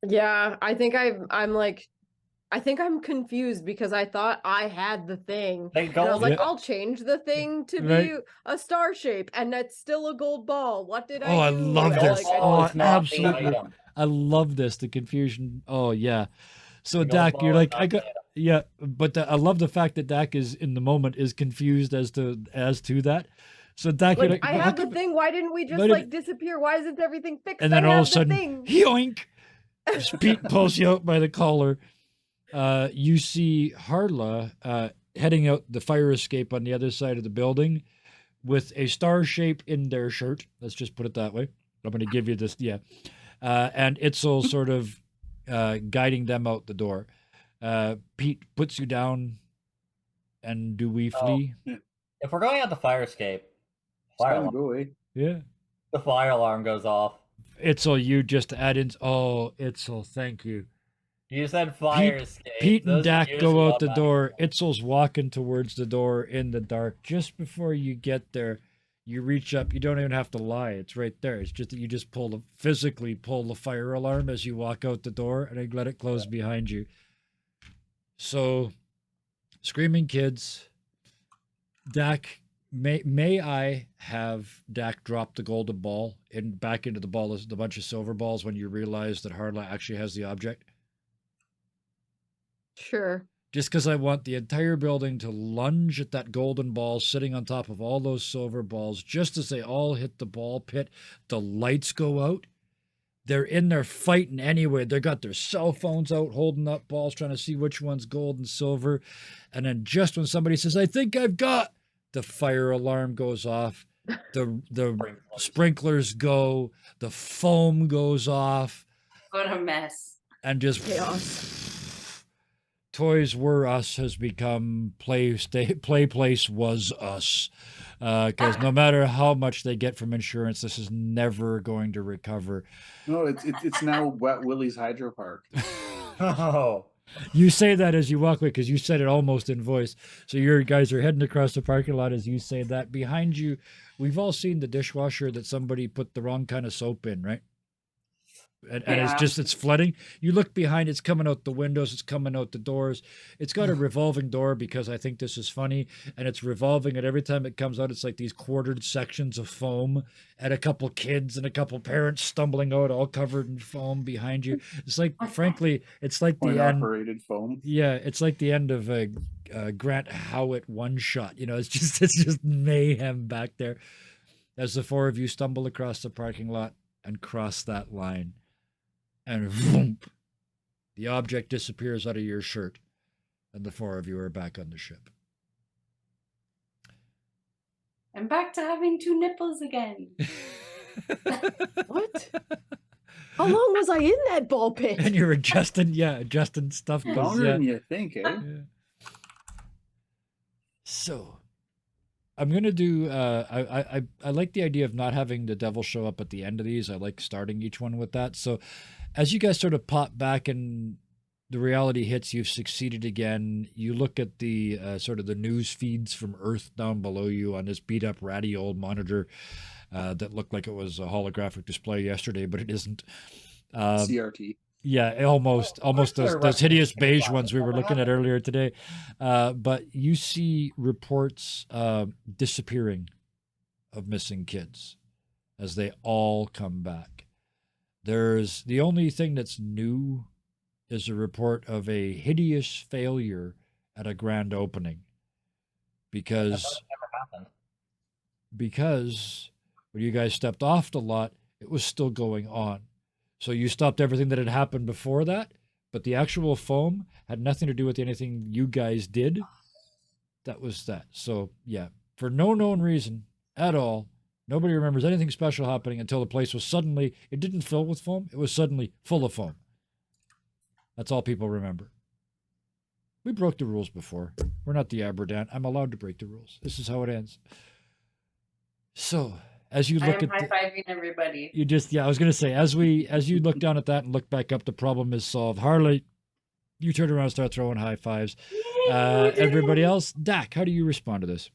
Yeah, I think I'm confused because I thought I had the thing. Hey, And I was gold. like, Yeah. I'll change the thing to Right. be a star shape, and that's still a gold ball. What did Oh, I I do? love And, this. like, I Oh, it's not the absolutely. item. I love this. The confusion. Oh yeah. So The gold Dak, ball you're is like, not I the got. item. Yeah, but I love the fact that Dak is in the moment is confused as to that. So Dak, you're like, like, I "How have the come-" thing. Why didn't we just Why did- like disappear? Why isn't everything fixed? and then I all have of a sudden, the thing. yoink! Pete pulls you out by the collar. You see Harla heading out the fire escape on the other side of the building with a star shape in their shirt. Let's just put it that way. I'm going to give you this, yeah. And Itzel sort of guiding them out the door. Pete puts you down, and do we Oh. flee? If we're going out the fire escape, It's time to alarm, go, eh? Yeah. the fire alarm goes off. Itzel, you just add in. Oh, Itzel, thank you. You said fire escape. Pete and Those are Dak used go out up the at- door. Itzel's walking towards the door in the dark. Just before you get there, you reach up. You don't even have to lie. It's right there. It's just that you just physically pull the fire alarm as you walk out the door and then let it close behind you. So, screaming kids. Dak, may I have Dak drop the golden ball and back into the ball as the bunch of silver balls when you realize that Harla actually has the object? Sure. Just because I want the entire building to lunge at that golden ball sitting on top of all those silver balls, just as they all hit the ball pit, the lights go out. They're in there fighting anyway. They got their cell phones out, holding up balls, trying to see which one's gold and silver. And then just when somebody says, "I think I've got," the fire alarm goes off. The sprinklers go. The foam goes off. What a mess. And just Chaos. Toys Were Us has become Play Place Was Us. Because no matter how much they get from insurance, this is never going to recover. No, it's now Wet Willie's Hydro Park. Oh. You say that as you walk away because you said it almost in voice. So your guys are heading across the parking lot as you say that. Behind you, we've all seen the dishwasher that somebody put the wrong kind of soap in, right? And Yeah. it's flooding. You look behind, it's coming out the windows, it's coming out the doors. It's got a revolving door because I think this is funny, and it's revolving, and every time it comes out, it's like these quartered sections of foam, and a couple kids and a couple parents stumbling out, all covered in foam behind you. It's like, frankly, it's like Point the end. operated foam. Yeah, it's like the end of a Grant Howitt one shot. You know, it's just mayhem back there as the four of you stumble across the parking lot and cross that line. And voomp, the object disappears out of your shirt, and the four of you are back on the ship. I'm back to having two nipples again. What? How long was I in that ball pit? And you're adjusting stuff. 'cause, Longer yeah. than you think, eh? Yeah. So, I'm gonna do. I like the idea of not having the devil show up at the end of these. I like starting each one with that. So, as you guys sort of pop back and the reality hits. You've succeeded again. You look at the sort of the news feeds from Earth down below you on this beat up, ratty old monitor that looked like it was a holographic display yesterday, but it isn't. CRT. Yeah, almost they're those hideous replicating beige what ones we were never looking at happened. earlier today. But you see reports disappearing of missing kids as they all come back. There's the only thing that's new is a report of a hideous failure at a grand opening I thought because it never happened. because when you guys stepped off the lot, it was still going on. So you stopped everything that had happened before that, but the actual foam had nothing to do with anything you guys did. That was that. So yeah, for no known reason at all, nobody remembers anything special happening until the place was suddenly, it didn't fill with foam, it was suddenly full of foam. That's all people remember. We broke the rules before. We're not the Aberdan. I'm allowed to break the rules. This is how it ends. So, as you look I'm at high-fiving everybody. you just I was gonna say as you look down at that and look back up, the problem is solved. Harley, you turn around and start throwing high fives. Yay, we did Everybody it. else, Dak, how do you respond to this?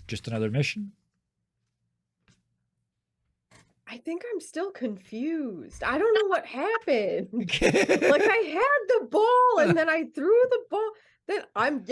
Just another mission? I think I'm still confused. I don't know what happened. Like Like I had the ball and then I threw the ball. Then I'm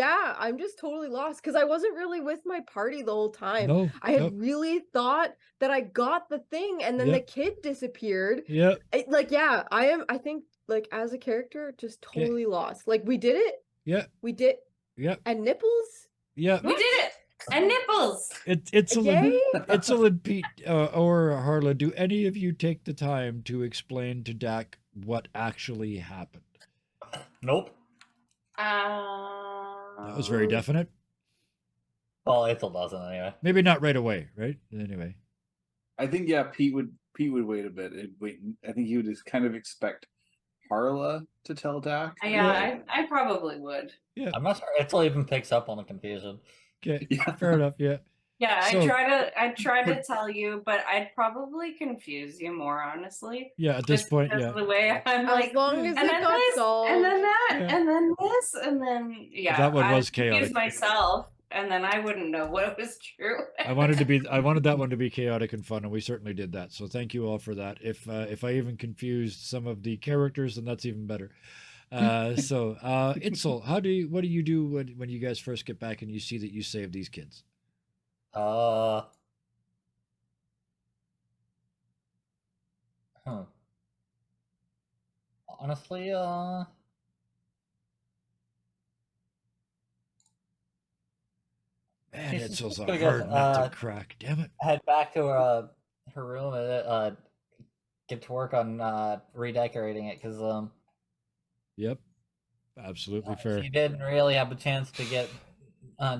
just totally lost because I wasn't really with my party the whole time. no, I had nope, really thought that I got the thing and then the Yep. kid disappeared. yep, I think like as a character, just totally lost. Like we did it. yep, We did yep, and nipples. yep. We did it. And nipples. It's a Yay! Itzel and Pete or Harla, do any of you take the time to explain to Dak what actually happened? Nope. That was very definite. Well, Ithel doesn't anyway. Maybe not right away, right? Anyway. I think Pete would wait a bit. I think he would just kind of expect Harla to tell Dak. Yeah, I probably would. I'm not sure Ithel even picks up on the confusion. Okay. Yeah. Fair enough. Yeah. Yeah, So- I try to tell you, but I'd probably confuse you more, honestly. Yeah. At this Just point, because yeah. of the way I'm like, As long as and it then got this, solved. and then that, Yeah. and then this, and then yeah. That one I'd was confuse chaotic. myself, and then I wouldn't know what was true. I wanted that one to be chaotic and fun, and we certainly did that. So thank you all for that. If I even confused some of the characters, then that's even better. Itzel, what do you do when you guys first get back and you see that you saved these kids? Honestly, Man, She's Itzel's a pretty hard good. nut to crack. Damn it. head back to her room and get to work on redecorating it because Yep. Absolutely fair. she didn't really have a chance to get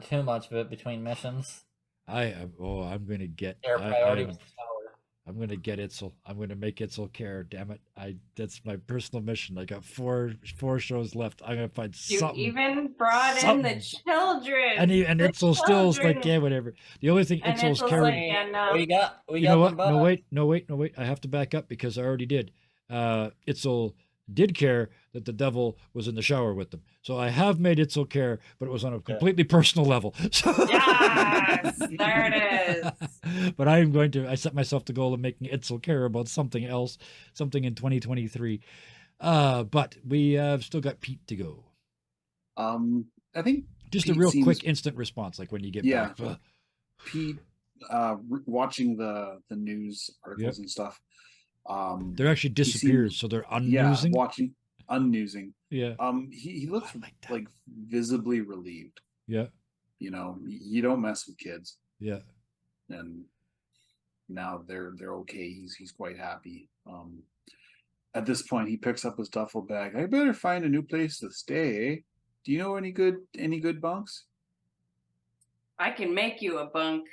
too much of it between missions. I'm gonna get. Their priority was I'm, the tower. I'm gonna get Itzel. I'm gonna make Itzel care. Damn it! That's my personal mission. I got four shows left. I'm gonna find You something. even brought in something. the children. And the Itzel still's like, children. yeah, whatever. The only thing And Itzel's Itzel's carrying. like, yeah, no. We got You know what? them both. No, wait. I have to back up because I already did. Itzel did care that the devil was in the shower with them. So I have made Itzel care, but it was on a completely personal level. So Yes, there it is. But I set myself the goal of making Itzel care about something else, something in 2023. But we have still got Pete to go. I think Just a Pete real seems- quick instant response, like when you get Yeah. back. Ugh. Pete, watching the news articles and stuff. They're actually seems- disappears, so they're Yeah, unnewsing. watching unnewsing. Yeah, He looks I like that. like visibly relieved. yeah, You know, you don't mess with kids, yeah. and now they're okay. He's quite happy. At this point, he picks up his duffel bag. I better find a new place to stay. Do you know any good bunks? I can make you a bunk.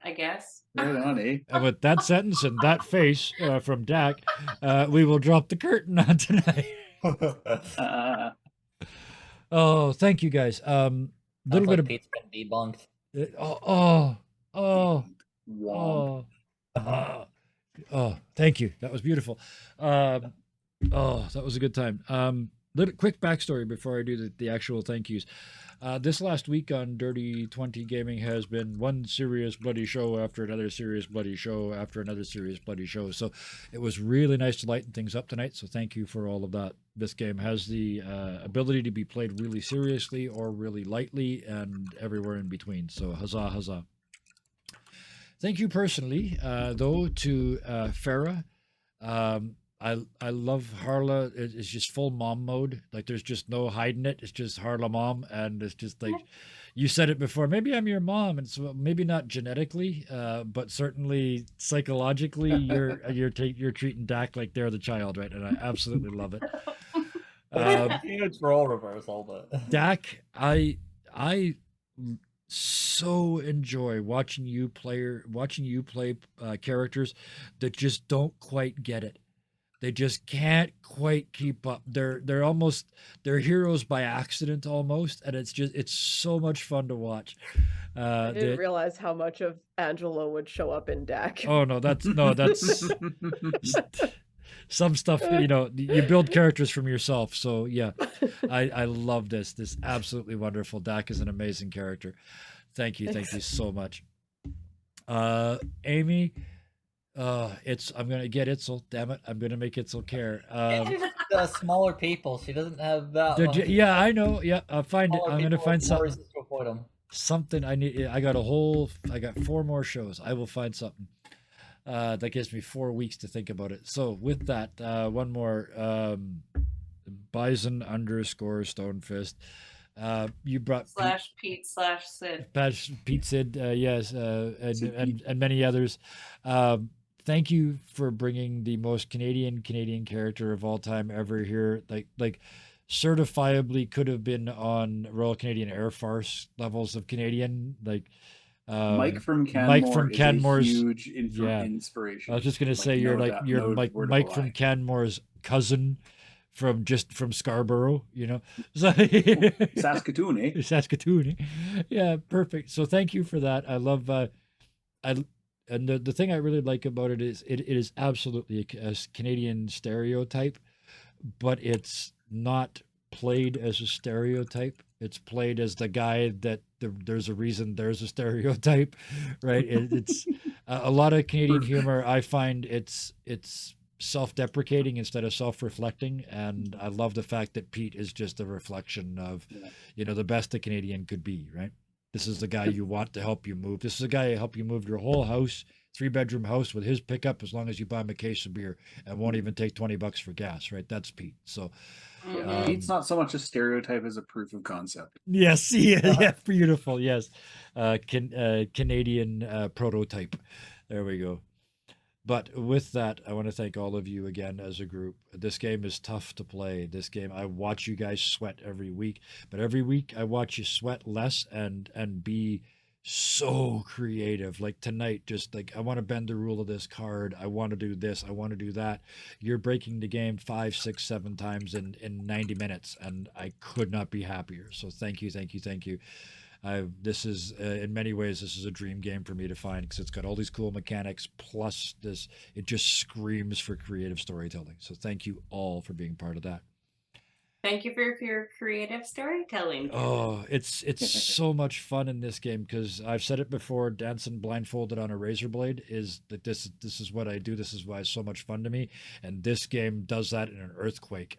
I guess. Right on, eh? And with that sentence and that face from Dak, we will drop the curtain on tonight. Oh, thank you guys. Little Sounds bit like of Pete's been debunked. oh. Womp. Oh, thank you. That was beautiful. Oh, that was a good time. Little quick backstory before I do the actual thank yous. This last week on Dirty 20 Gaming has been one serious bloody show after another serious bloody show after another serious bloody show. So it was really nice to lighten things up tonight. So thank you for all of that. This game has the ability to be played really seriously or really lightly and everywhere in between. So huzzah, huzzah. Thank you personally, though, to Farah. I love Harla. It's just full mom mode. Like there's just no hiding it. It's just Harla mom, and it's just like you said it before. Maybe I'm your mom, and so maybe not genetically, but certainly psychologically, you're treating Dak like they're the child, right? And I absolutely love it. Huge role reversal, but Dak, I so enjoy watching you play characters that just don't quite get it. They just can't quite keep up. They're heroes by accident almost, and it's so much fun to watch. I didn't realize how much of Angelo would show up in Dak. Oh that's some stuff, you build characters from yourself. So yeah, I love this. This absolutely wonderful. Dak is an amazing character. Thank you so much. Amy, I'm gonna get Itzel. Damn it, I'm gonna make Itzel care. Smaller people. She doesn't have that. Much. Yeah, I know. Yeah, I'll find it. Smaller I'm gonna people find have more something. reasons to avoid 'em. Something I need. I got 4 more shows. I will find something. That gives me 4 weeks to think about it. So with that, one more. Bison _ Stonefist. You brought /Pete/Sid. Pete Sid, yes, and many others. Thank you for bringing the most Canadian character of all time ever here. Like certifiably could have been on Royal Canadian Air Force levels of Canadian. Like Mike from Canmore. Mike from Canmore's huge inspiration. I was just gonna say you're Mike from Canmore's cousin from Scarborough, So, Saskatoon, eh? Saskatoon. Yeah, perfect. So thank you for that. I love and the thing I really like about it is it is absolutely a Canadian stereotype, but it's not played as a stereotype. It's played as the guy that there's a reason there's a stereotype, right? It's a lot of Canadian humor. I find it's self-deprecating instead of self-reflecting, and I love the fact that Pete is just a reflection of the best a Canadian could be, right? This is the guy you want to help you move. This is the guy who help you move your whole house, 3-bedroom house with his pickup, as long as you buy him a case of beer and won't even take $20 for gas, right? That's Pete. So Pete's not so much a stereotype as a proof of concept. yes, yeah, beautiful. Yes, Canadian prototype. There we go. But with that, I want to thank all of you again as a group. This game is tough to play. This game, I watch you guys sweat every week, but every week I watch you sweat less and be so creative. Like tonight, just like, I want to bend the rule of this card. I want to do this. I want to do that. You're breaking the game 5, 6, 7 times in 90 minutes, and I could not be happier. So thank you. This is in many ways this is a dream game for me to find, because it's got all these cool mechanics, plus it just screams for creative storytelling. So thank you all for being part of that. Thank you for your creative storytelling. Oh, it's so much fun in this game, because I've said it before, dancing blindfolded on a razor blade is that this is what I do. This is why it's so much fun to me, and this game does that in an earthquake.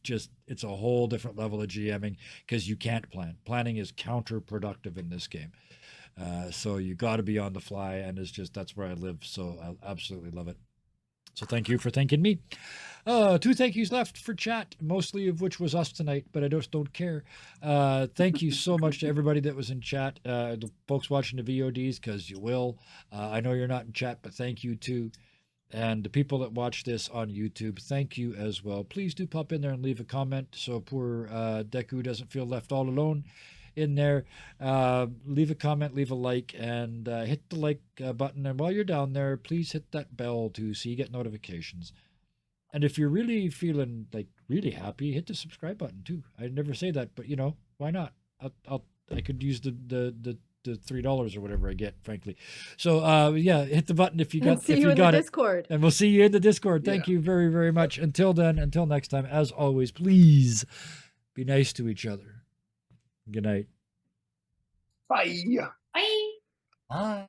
It's a whole different level of GMing, because you can't plan. Planning is counterproductive in this game. So you got to be on the fly, and that's where I live. So I absolutely love it. So thank you for thanking me. 2 thank yous left for chat, mostly of which was us tonight, but I just don't care. Thank you so much to everybody that was in chat, the folks watching the VODs, because you will. I know you're not in chat, but thank you too. And the people that watch this on YouTube, thank you as well. Please do pop in there and leave a comment so poor Deku doesn't feel left all alone in there. Leave a comment, leave a like, and hit the like button. And while you're down there, please hit that bell too so you get notifications. And if you're really feeling like really happy, hit the subscribe button too. I never say that, but why not? I could use the the $3 or whatever I get, frankly. So yeah, hit the button if you And got see if you you in got the it. Discord. And we'll see you in the Discord. Thank Yeah. you very, very much. Until then, until next time, as always, please be nice to each other. Good night. Bye. Bye. Bye.